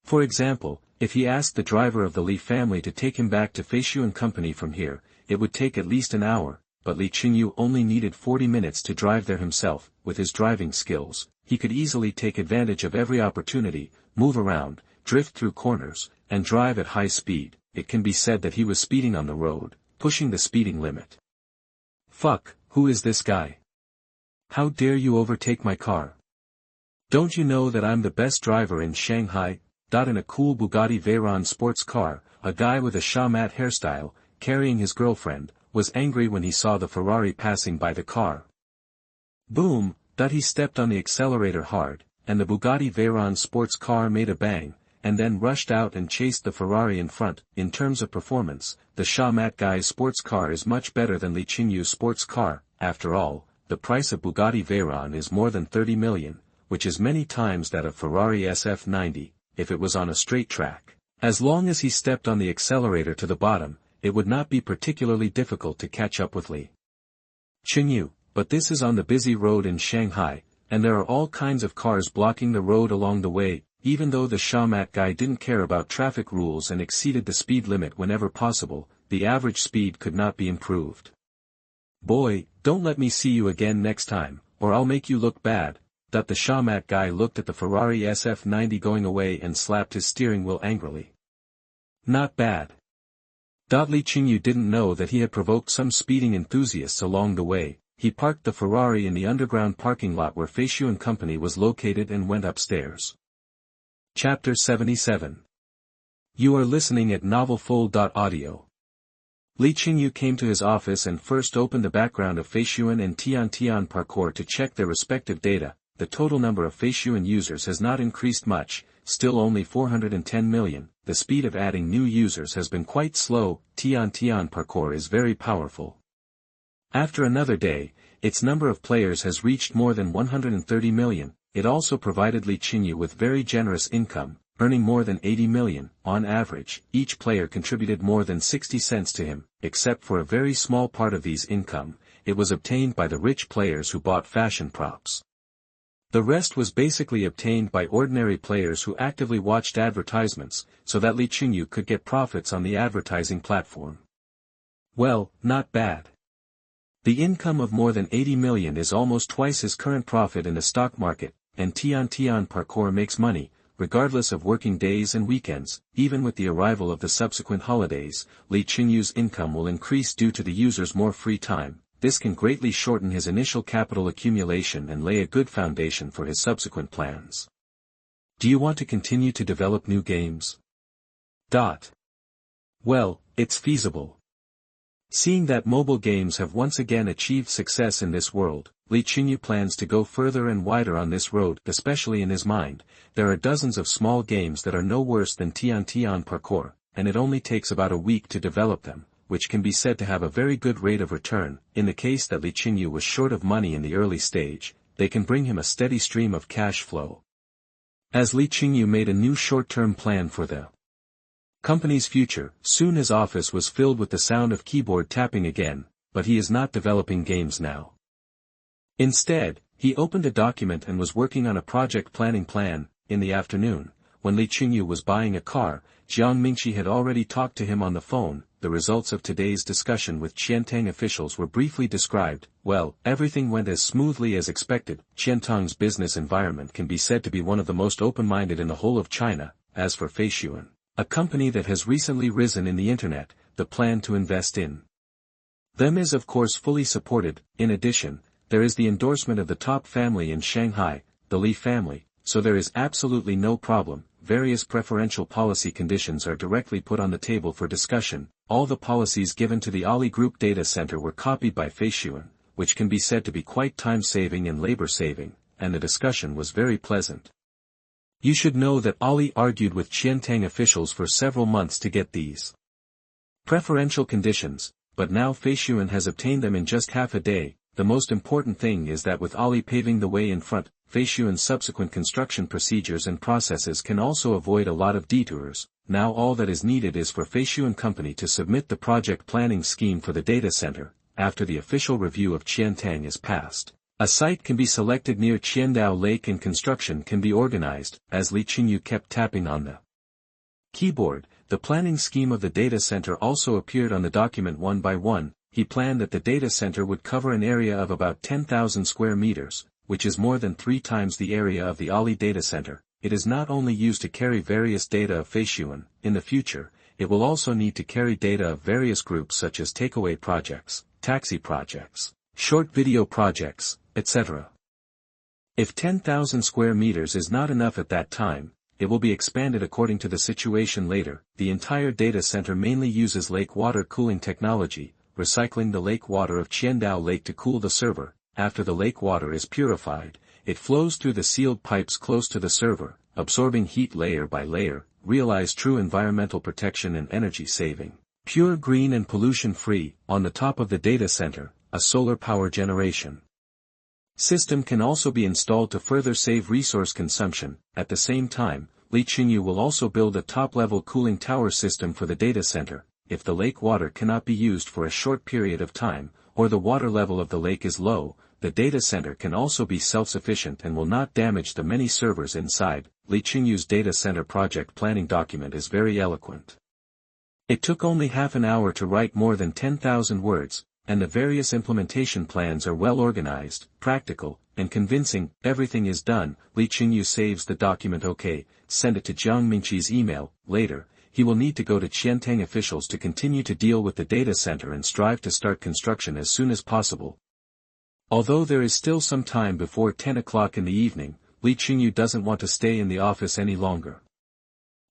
For example, if he asked the driver of the Li family to take him back to Feishu & Company from here, it would take at least an hour, but Li Chengyu only needed 40 minutes to drive there himself. With his driving skills, he could easily take advantage of every opportunity, move around, drift through corners, and drive at high speed. It can be said that he was speeding on the road, pushing the speeding limit. "Fuck, who is this guy? How dare you overtake my car? Don't you know that I'm the best driver in Shanghai?" In a cool Bugatti Veyron sports car, a guy with a Shamat hairstyle, carrying his girlfriend, was angry when he saw the Ferrari passing by the car. Boom! He stepped on the accelerator hard, and the Bugatti Veyron sports car made a bang, and then rushed out and chased the Ferrari in front. In terms of performance, the Shamat guy's sports car is much better than Li Qingyu's sports car. After all, the price of Bugatti Veyron is more than 30 million, which is many times that of Ferrari SF90, if it was on a straight track. As long as he stepped on the accelerator to the bottom, it would not be particularly difficult to catch up with Li Chengyu, but this is on the busy road in Shanghai, and there are all kinds of cars blocking the road along the way. Even though the Shamat guy didn't care about traffic rules and exceeded the speed limit whenever possible, the average speed could not be improved. Boy, don't let me see you again next time, or I'll make you look bad. The Shamat guy looked at the Ferrari SF90 going away and slapped his steering wheel angrily. Not bad. Li Qingyu didn't know that he had provoked some speeding enthusiasts along the way. He parked the Ferrari in the underground parking lot where Feishuan Company was located and went upstairs. Chapter 77. You are listening at novelfull.audio. Li Qingyu came to his office and first opened the background of Feishuan and Tian parkour to check their respective data. The total number of Feishuan users has not increased much, still only 410 million. The speed of adding new users has been quite slow. Tian parkour is very powerful. After another day, its number of players has reached more than 130 million. It also provided Li Qingyu with very generous income, earning more than 80 million. On average, each player contributed more than 60 cents to him, except for a very small part of these income. It was obtained by the rich players who bought fashion props. The rest was basically obtained by ordinary players who actively watched advertisements, so that Li Qingyu could get profits on the advertising platform. Well, not bad. The income of more than 80 million is almost twice his current profit in the stock market, and Tian parkour makes money, regardless of working days and weekends. Even with the arrival of the subsequent holidays, Li Qingyu's income will increase due to the user's more free time. This can greatly shorten his initial capital accumulation and lay a good foundation for his subsequent plans. Do you want to continue to develop new games? Well, it's feasible. Seeing that mobile games have once again achieved success in this world, Li Qingyu plans to go further and wider on this road. Especially in his mind, there are dozens of small games that are no worse than Tian parkour, and it only takes about a week to develop them, which can be said to have a very good rate of return. In the case that Li Qingyu was short of money in the early stage, they can bring him a steady stream of cash flow. As Li Qingyu made a new short-term plan for the company's future, soon his office was filled with the sound of keyboard tapping again, but he is not developing games now. Instead, he opened a document and was working on a project planning plan. In the afternoon, when Li Qingyu was buying a car, Jiang Mingqi had already talked to him on the phone. The results of today's discussion with Qiantang officials were briefly described. Well, everything went as smoothly as expected. Qiantang's business environment can be said to be one of the most open-minded in the whole of China. As for Feishuan, a company that has recently risen in the internet, the plan to invest in them is of course fully supported. In addition, there is the endorsement of the top family in Shanghai, the Li family, so there is absolutely no problem. Various preferential policy conditions are directly put on the table for discussion. All the policies given to the Ali Group data center were copied by Feishuan, which can be said to be quite time-saving and labor-saving, and the discussion was very pleasant. You should know that Ali argued with Qiantang officials for several months to get these preferential conditions, but now Feishuan has obtained them in just half a day. The most important thing is that with Ali paving the way in front, Feishuan's subsequent construction procedures and processes can also avoid a lot of detours. Now all that is needed is for Feishuan Company to submit the project planning scheme for the data center. After the official review of Qiantang is passed, a site can be selected near Qiandao Lake and construction can be organized. As Li Qingyu kept tapping on the keyboard, the planning scheme of the data center also appeared on the document one by one. He planned that the data center would cover an area of about 10,000 square meters, which is more than 3 times the area of the Ali data center. It is not only used to carry various data of Feishuan. In the future, it will also need to carry data of various groups such as takeaway projects, taxi projects, short video projects, etc. If 10,000 square meters is not enough at that time, it will be expanded according to the situation later. The entire data center mainly uses lake water cooling technology, recycling the lake water of Qiandao Lake to cool the server. After the lake water is purified, it flows through the sealed pipes close to the server, absorbing heat layer by layer. Realize true environmental protection and energy saving. Pure green and pollution-free. On the top of the data center, a solar power generation system can also be installed to further save resource consumption. At the same time, Chengyu will also build a top-level cooling tower system for the data center. If the lake water cannot be used for a short period of time, or the water level of the lake is low, the data center can also be self-sufficient and will not damage the many servers inside. Chengyu's data center project planning document is very eloquent. It took only half an hour to write more than 10,000 words, and the various implementation plans are well organized, practical, and convincing. Everything is done. Chengyu saves the document. OK, send it to Jiang Mingqi's email. Later, he will need to go to Qiantang officials to continue to deal with the data center and strive to start construction as soon as possible. Although there is still some time before 10 o'clock in the evening, Chengyu doesn't want to stay in the office any longer.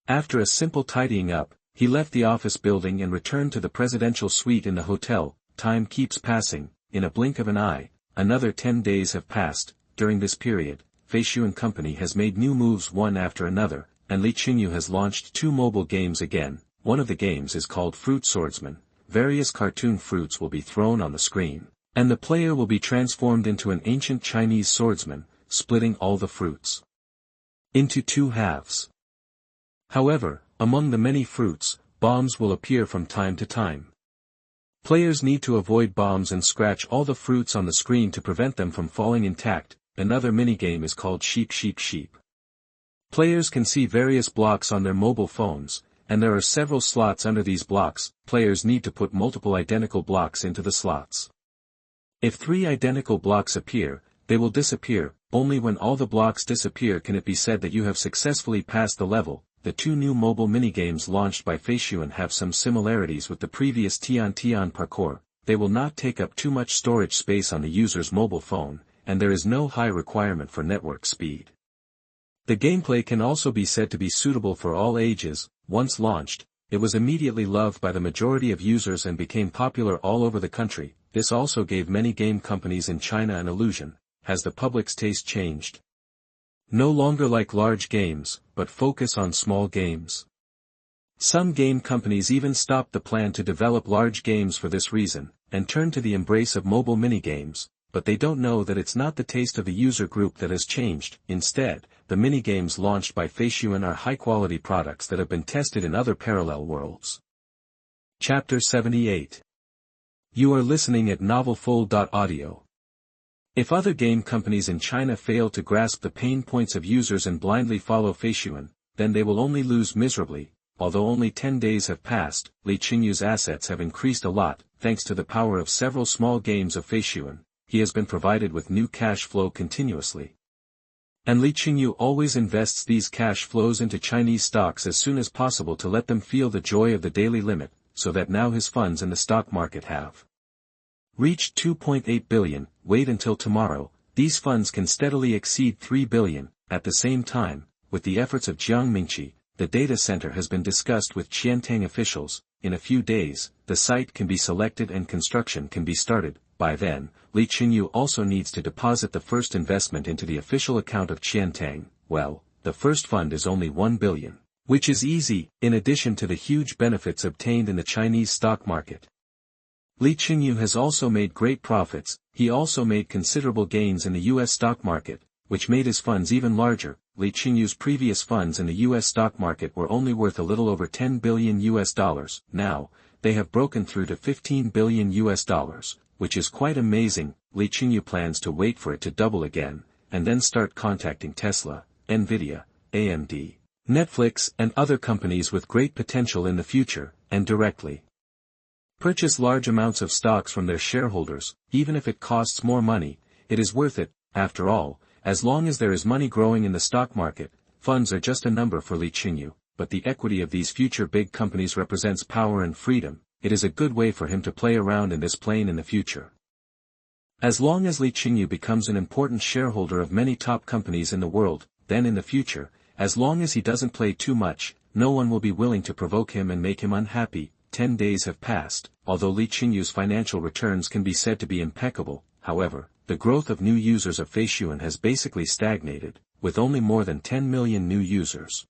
After a simple tidying up, he left the office building and returned to the presidential suite in the hotel. Time keeps passing. In a blink of an eye, another 10 days have passed. During this period, Feishu & Company has made new moves one after another, and Chengyu has launched 2 mobile games again. One of the games is called Fruit Swordsman. Various cartoon fruits will be thrown on the screen, and the player will be transformed into an ancient Chinese swordsman, splitting all the fruits into 2 halves. However, among the many fruits, bombs will appear from time to time. Players need to avoid bombs and scratch all the fruits on the screen to prevent them from falling intact. Another minigame is called Sheep Sheep Sheep. Players can see various blocks on their mobile phones, and there are several slots under these blocks. Players need to put multiple identical blocks into the slots. If 3 identical blocks appear, they will disappear. Only when all the blocks disappear can it be said that you have successfully passed the level. The 2 new mobile minigames launched by Feishu have some similarities with the previous Tian parkour. They will not take up too much storage space on the user's mobile phone, and there is no high requirement for network speed. The gameplay can also be said to be suitable for all ages. Once launched, it was immediately loved by the majority of users and became popular all over the country. This also gave many game companies in China an illusion. Has the public's taste changed? No longer like large games, but focus on small games. Some game companies even stopped the plan to develop large games for this reason, and turned to the embrace of mobile minigames, but they don't know that it's not the taste of the user group that has changed. Instead, the minigames launched by Feishu are high-quality products that have been tested in other parallel worlds. Chapter 78. You are listening at novelfull.audio. If other game companies in China fail to grasp the pain points of users and blindly follow Feishu, then they will only lose miserably. Although only 10 days have passed, Chengyu's assets have increased a lot. Thanks to the power of several small games of Feishu, he has been provided with new cash flow continuously. And Chengyu always invests these cash flows into Chinese stocks as soon as possible to let them feel the joy of the daily limit, so that now his funds in the stock market have reached 2.8 billion, wait until tomorrow, these funds can steadily exceed 3 billion. At the same time, with the efforts of Jiang Mingqi, the data center has been discussed with Qiantang officials. In a few days, the site can be selected and construction can be started. By then, Chengyu also needs to deposit the first investment into the official account of Qiantang. Well, the first fund is only 1 billion, which is easy, in addition to the huge benefits obtained in the Chinese stock market. Chengyu has also made great profits. He also made considerable gains in the US stock market, which made his funds even larger. Chengyu's previous funds in the US stock market were only worth a little over $10 billion. Now, they have broken through to $15 billion, which is quite amazing. Chengyu plans to wait for it to double again, and then start contacting Tesla, Nvidia, AMD, Netflix and other companies with great potential in the future, and directly purchase large amounts of stocks from their shareholders. Even if it costs more money, it is worth it. After all, as long as there is money growing in the stock market, funds are just a number for Chengyu, but the equity of these future big companies represents power and freedom. It is a good way for him to play around in this plane in the future. As long as Chengyu becomes an important shareholder of many top companies in the world, then in the future, As long as he doesn't play too much, no one will be willing to provoke him and make him unhappy. 10 days have passed. Although Li Qingyu's financial returns can be said to be impeccable, however, the growth of new users of Feishuan has basically stagnated, with only more than 10 million new users.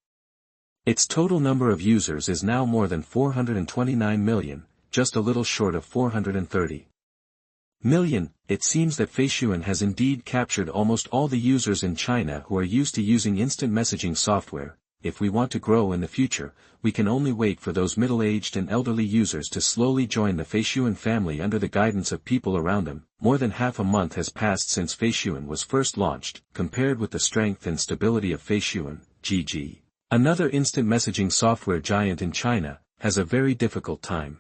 Its total number of users is now more than 429 million, just a little short of 430 million. It seems that Feishuan has indeed captured almost all the users in China who are used to using instant messaging software. If we want to grow in the future, we can only wait for those middle-aged and elderly users to slowly join the Feishuan family under the guidance of people around them. More than half a month has passed since Feishuan was first launched. Compared with the strength and stability of Feishuan, GG, another instant messaging software giant in China, has a very difficult time.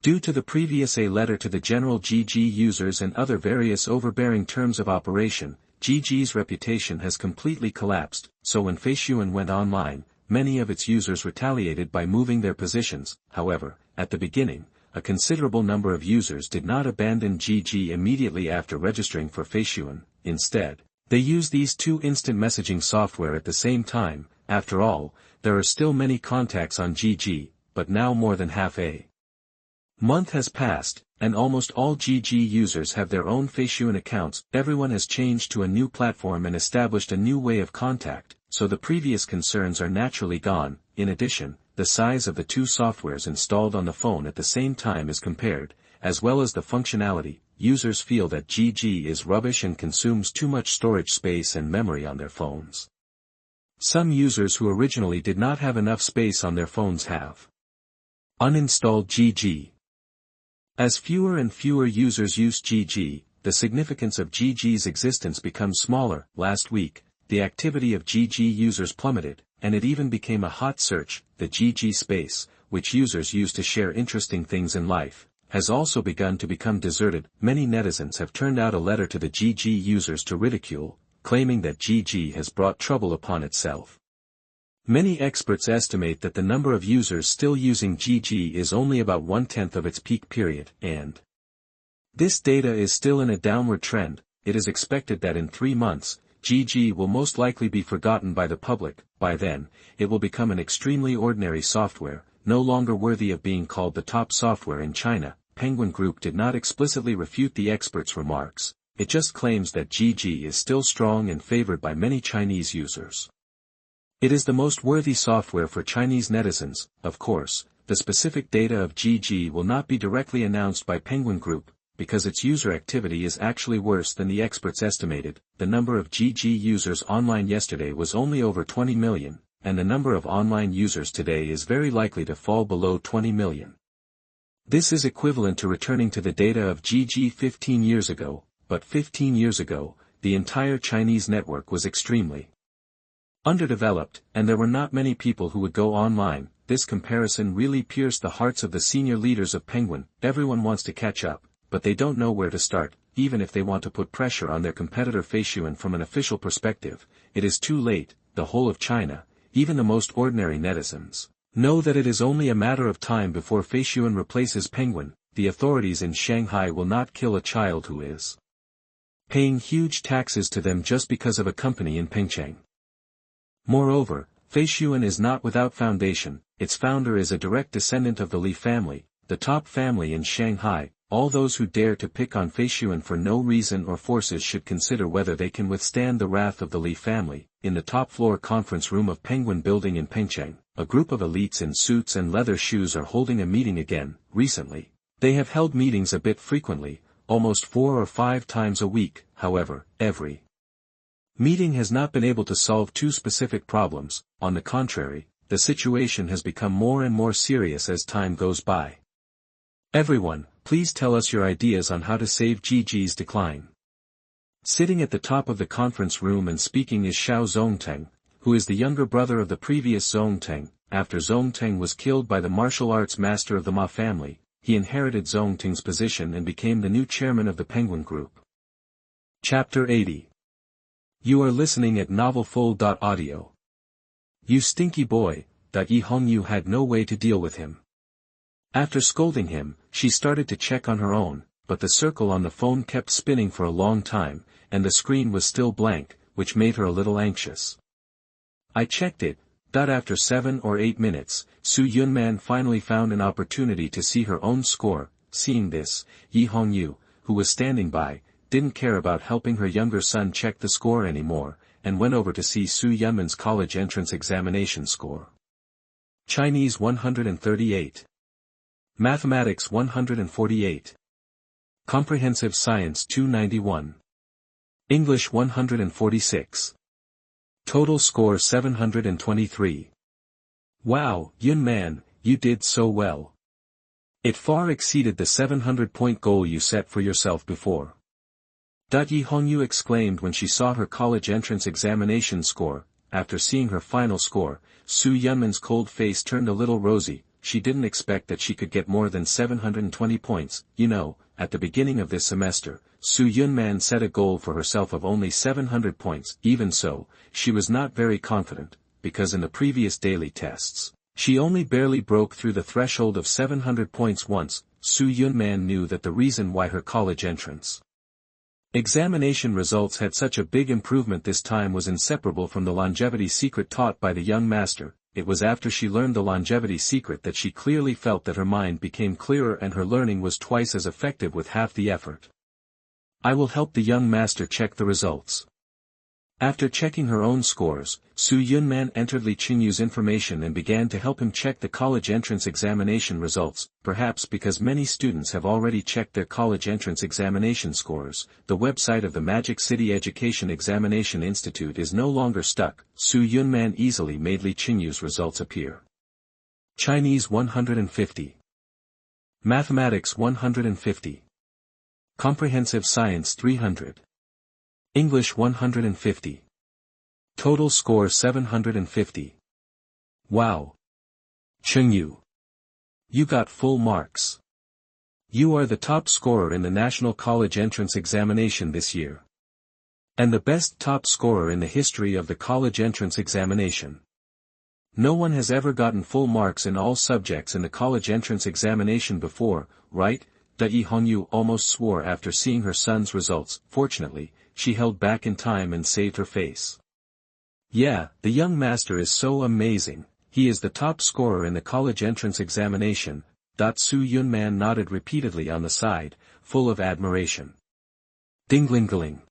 Due to the previous A letter to the general GG users and other various overbearing terms of operation, GG's reputation has completely collapsed, so when Feishuan went online, many of its users retaliated by moving their positions. However, at the beginning, a considerable number of users did not abandon GG immediately after registering for Feishuan. Instead, they used these two instant messaging software at the same time. After all, there are still many contacts on GG, but now more than half a month has passed, and almost all GG users have their own Feishuan accounts. Everyone has changed to a new platform and established a new way of contact, so the previous concerns are naturally gone. In addition, the size of the two softwares installed on the phone at the same time is compared, as well as the functionality. Users feel that GG is rubbish and consumes too much storage space and memory on their phones. Some users who originally did not have enough space on their phones have uninstalled GG. As fewer and fewer users use GG, the significance of GG's existence becomes smaller. Last week, the activity of GG users plummeted, and it even became a hot search. The GG space, which users use to share interesting things in life, has also begun to become deserted. Many netizens have turned out a letter to the GG users to ridicule, claiming that GG has brought trouble upon itself. Many experts estimate that the number of users still using GG is only about 1/10 of its peak period, and this data is still in a downward trend. It is expected that in 3 months, GG will most likely be forgotten by the public. By then, it will become an extremely ordinary software, no longer worthy of being called the top software in China. Penguin Group did not explicitly refute the experts' remarks, it just claims that GG is still strong and favored by many Chinese users. It is the most worthy software for Chinese netizens. Of course, the specific data of GG will not be directly announced by Penguin Group, because its user activity is actually worse than the experts estimated. The number of GG users online yesterday was only over 20 million, and the number of online users today is very likely to fall below 20 million. This is equivalent to returning to the data of GG 15 years ago, but 15 years ago, the entire Chinese network was extremely underdeveloped, and there were not many people who would go online. This comparison really pierced the hearts of the senior leaders of Penguin. Everyone wants to catch up, but they don't know where to start. Even if they want to put pressure on their competitor Feishuan from an official perspective, it is too late. The whole of China, even the most ordinary netizens, know that it is only a matter of time before Feishuan replaces Penguin. The authorities in Shanghai will not kill a child who is paying huge taxes to them just because of a company in Pengcheng. Moreover, Feishuan is not without foundation. Its founder is a direct descendant of the Li family, the top family in Shanghai. All those who dare to pick on Feishuan for no reason or forces should consider whether they can withstand the wrath of the Li family. In the top floor conference room of Penguin Building in Pengcheng, a group of elites in suits and leather shoes are holding a meeting again. Recently, they have held meetings a bit frequently, almost 4 or 5 times a week. However, every meeting has not been able to solve 2 specific problems. On the contrary, the situation has become more and more serious as time goes by. Everyone, please tell us your ideas on how to save GG's decline. Sitting at the top of the conference room and speaking is Xiao Zongteng, who is the younger brother of the previous Zongteng. After Zongteng was killed by the martial arts master of the Ma family, he inherited Zongteng's position and became the new chairman of the Penguin Group. Chapter 80. You are listening at novelfull.audio. You stinky boy. Yi Hongyu had no way to deal with him. After scolding him, she started to check on her own, but the circle on the phone kept spinning for a long time, and the screen was still blank, which made her a little anxious. I checked it. After 7 or 8 minutes, Su Yunman finally found an opportunity to see her own score. Seeing this, Yi Hongyu, who was standing by, didn't care about helping her younger son check the score anymore, and went over to see Su Yunman's college entrance examination score. Chinese 138. Mathematics 148. Comprehensive Science 291. English 146. Total score 723. Wow, Yunman, you did so well. It far exceeded the 700-point goal you set for yourself before. Yi Hongyu exclaimed when she saw her college entrance examination score. After seeing her final score, Su Yunman's cold face turned a little rosy. She didn't expect that she could get more than 720 points. At the beginning of this semester, Su Yunman set a goal for herself of only 700 points. Even so, she was not very confident, because in the previous daily tests, she only barely broke through the threshold of 700 points once. Su Yunman knew that the reason why her college entrance examination results had such a big improvement this time was inseparable from the longevity secret taught by the young master. It was after she learned the longevity secret that she clearly felt that her mind became clearer and her learning was twice as effective with half the effort. I will help the young master check the results. After checking her own scores, Su Yunman entered Li Qingyu's information and began to help him check the college entrance examination results. Perhaps because many students have already checked their college entrance examination scores, the website of the Magic City Education Examination Institute is no longer stuck. Su Yunman easily made Li Qingyu's results appear. Chinese 150. Mathematics 150. Comprehensive Science 300. English 150. Total score 750. Wow. Chengyu. You got full marks. You are the top scorer in the National College Entrance Examination this year. And the best top scorer in the history of the College Entrance Examination. No one has ever gotten full marks in all subjects in the College Entrance Examination before, right? Yi Hongyu almost swore after seeing her son's results. Fortunately, she held back in time and saved her face. Yeah, the young master is so amazing. He is the top scorer in the college entrance examination. Su Yunman nodded repeatedly on the side, full of admiration. Ding-ling-ling.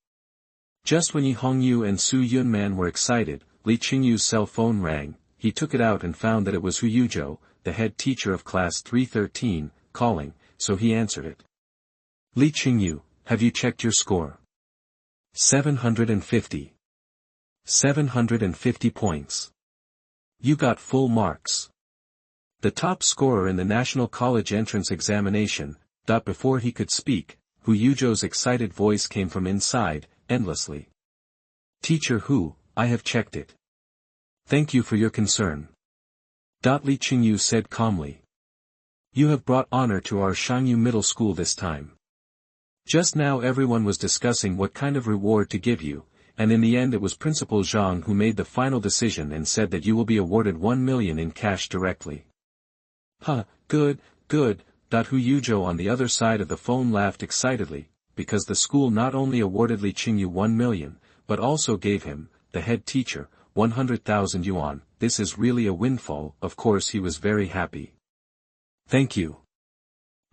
Just when Yi Hongyu and Su Yunman were excited, Li Qingyu's cell phone rang. He took it out and found that it was Hu Yuzhou, the head teacher of class 313, calling, so he answered it. Li Qingyu, have you checked your score? 750. 750 points. You got full marks. The top scorer in the National College Entrance Examination. Before he could speak, Hu Yuzhou's excited voice came from inside, endlessly. Teacher Hu, I have checked it. Thank you for your concern. Li Qingyu said calmly. You have brought honor to our Chengyu Middle School this time. Just now everyone was discussing what kind of reward to give you, and in the end it was Principal Zhang who made the final decision and said that you will be awarded 1 million in cash directly. Good. Hu Yuzhou on the other side of the phone laughed excitedly, because the school not only awarded Li Qingyu 1 million, but also gave him, the head teacher, 100,000 yuan. This is really a windfall. Of course he was very happy. Thank you.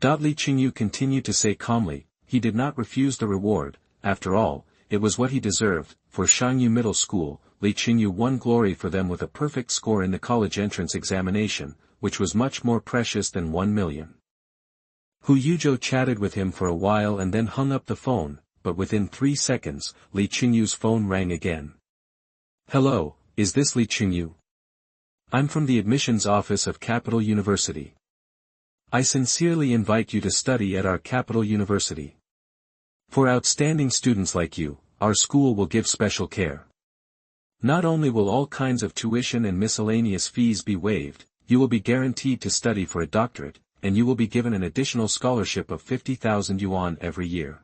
Li Qingyu continued to say calmly. He did not refuse the reward. After all, it was what he deserved. For Chengyu Middle School, Li Qingyu won glory for them with a perfect score in the college entrance examination, which was much more precious than 1 million. Hu Yuzhou chatted with him for a while and then hung up the phone, but within 3 seconds, Li Qingyu's phone rang again. Hello, is this Li Qingyu? I'm from the admissions office of Capital University. I sincerely invite you to study at our Capital University. For outstanding students like you, our school will give special care. Not only will all kinds of tuition and miscellaneous fees be waived, you will be guaranteed to study for a doctorate, and you will be given an additional scholarship of 50,000 yuan every year.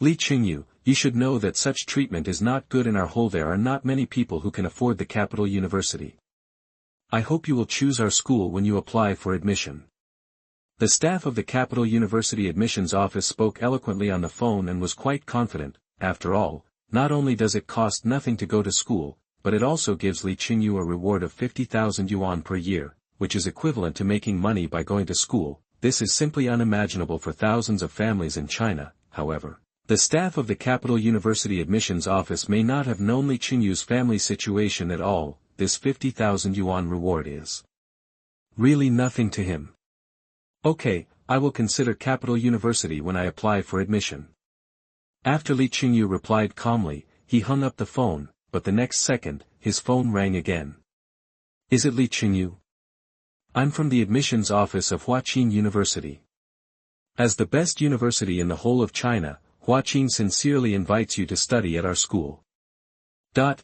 Li Qingyu, you should know that such treatment is not good in our whole. There are not many people who can afford the Capital University. I hope you will choose our school when you apply for admission. The staff of the Capital University admissions office spoke eloquently on the phone and was quite confident. After all, not only does it cost nothing to go to school, but it also gives Li Chengyu a reward of 50,000 yuan per year, which is equivalent to making money by going to school. This is simply unimaginable for thousands of families in China, however. The staff of the Capital University Admissions Office may not have known Li Chengyu's family situation at all. This 50,000 yuan reward is really nothing to him. Okay, I will consider Capital University when I apply for admission. After Li Chengyu replied calmly, he hung up the phone, but the next second, his phone rang again. Is it Li Chengyu? I'm from the admissions office of Huaqing University. As the best university in the whole of China, Huaqing sincerely invites you to study at our school.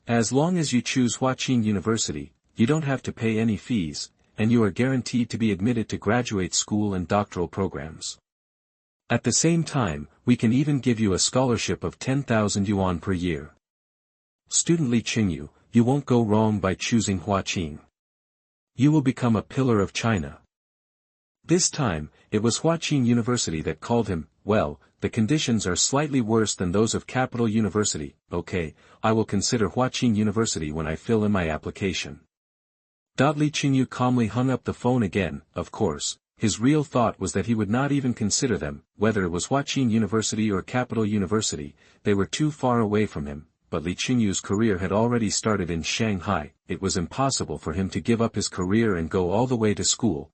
As long as you choose Huaqing University, you don't have to pay any fees, and you are guaranteed to be admitted to graduate school and doctoral programs. At the same time, we can even give you a scholarship of 10,000 yuan per year. Student Li Chengyu, you won't go wrong by choosing Huaqing. You will become a pillar of China. This time, it was Huaqing University that called him. Well, the conditions are slightly worse than those of Capital University. Okay, I will consider Huaqing University when I fill in my application. Li Chengyu calmly hung up the phone again. Of course, his real thought was that he would not even consider them, whether it was Huaqing University or Capital University. They were too far away from him. But Li Chengyu's career had already started in Shanghai. It was impossible for him to give up his career and go all the way to school.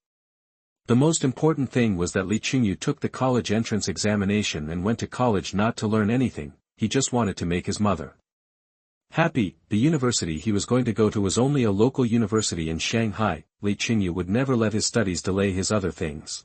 The most important thing was that Li Chengyu took the college entrance examination and went to college not to learn anything. He just wanted to make his mother happy. The university he was going to go to was only a local university in Shanghai. Li Chengyu would never let his studies delay his other things.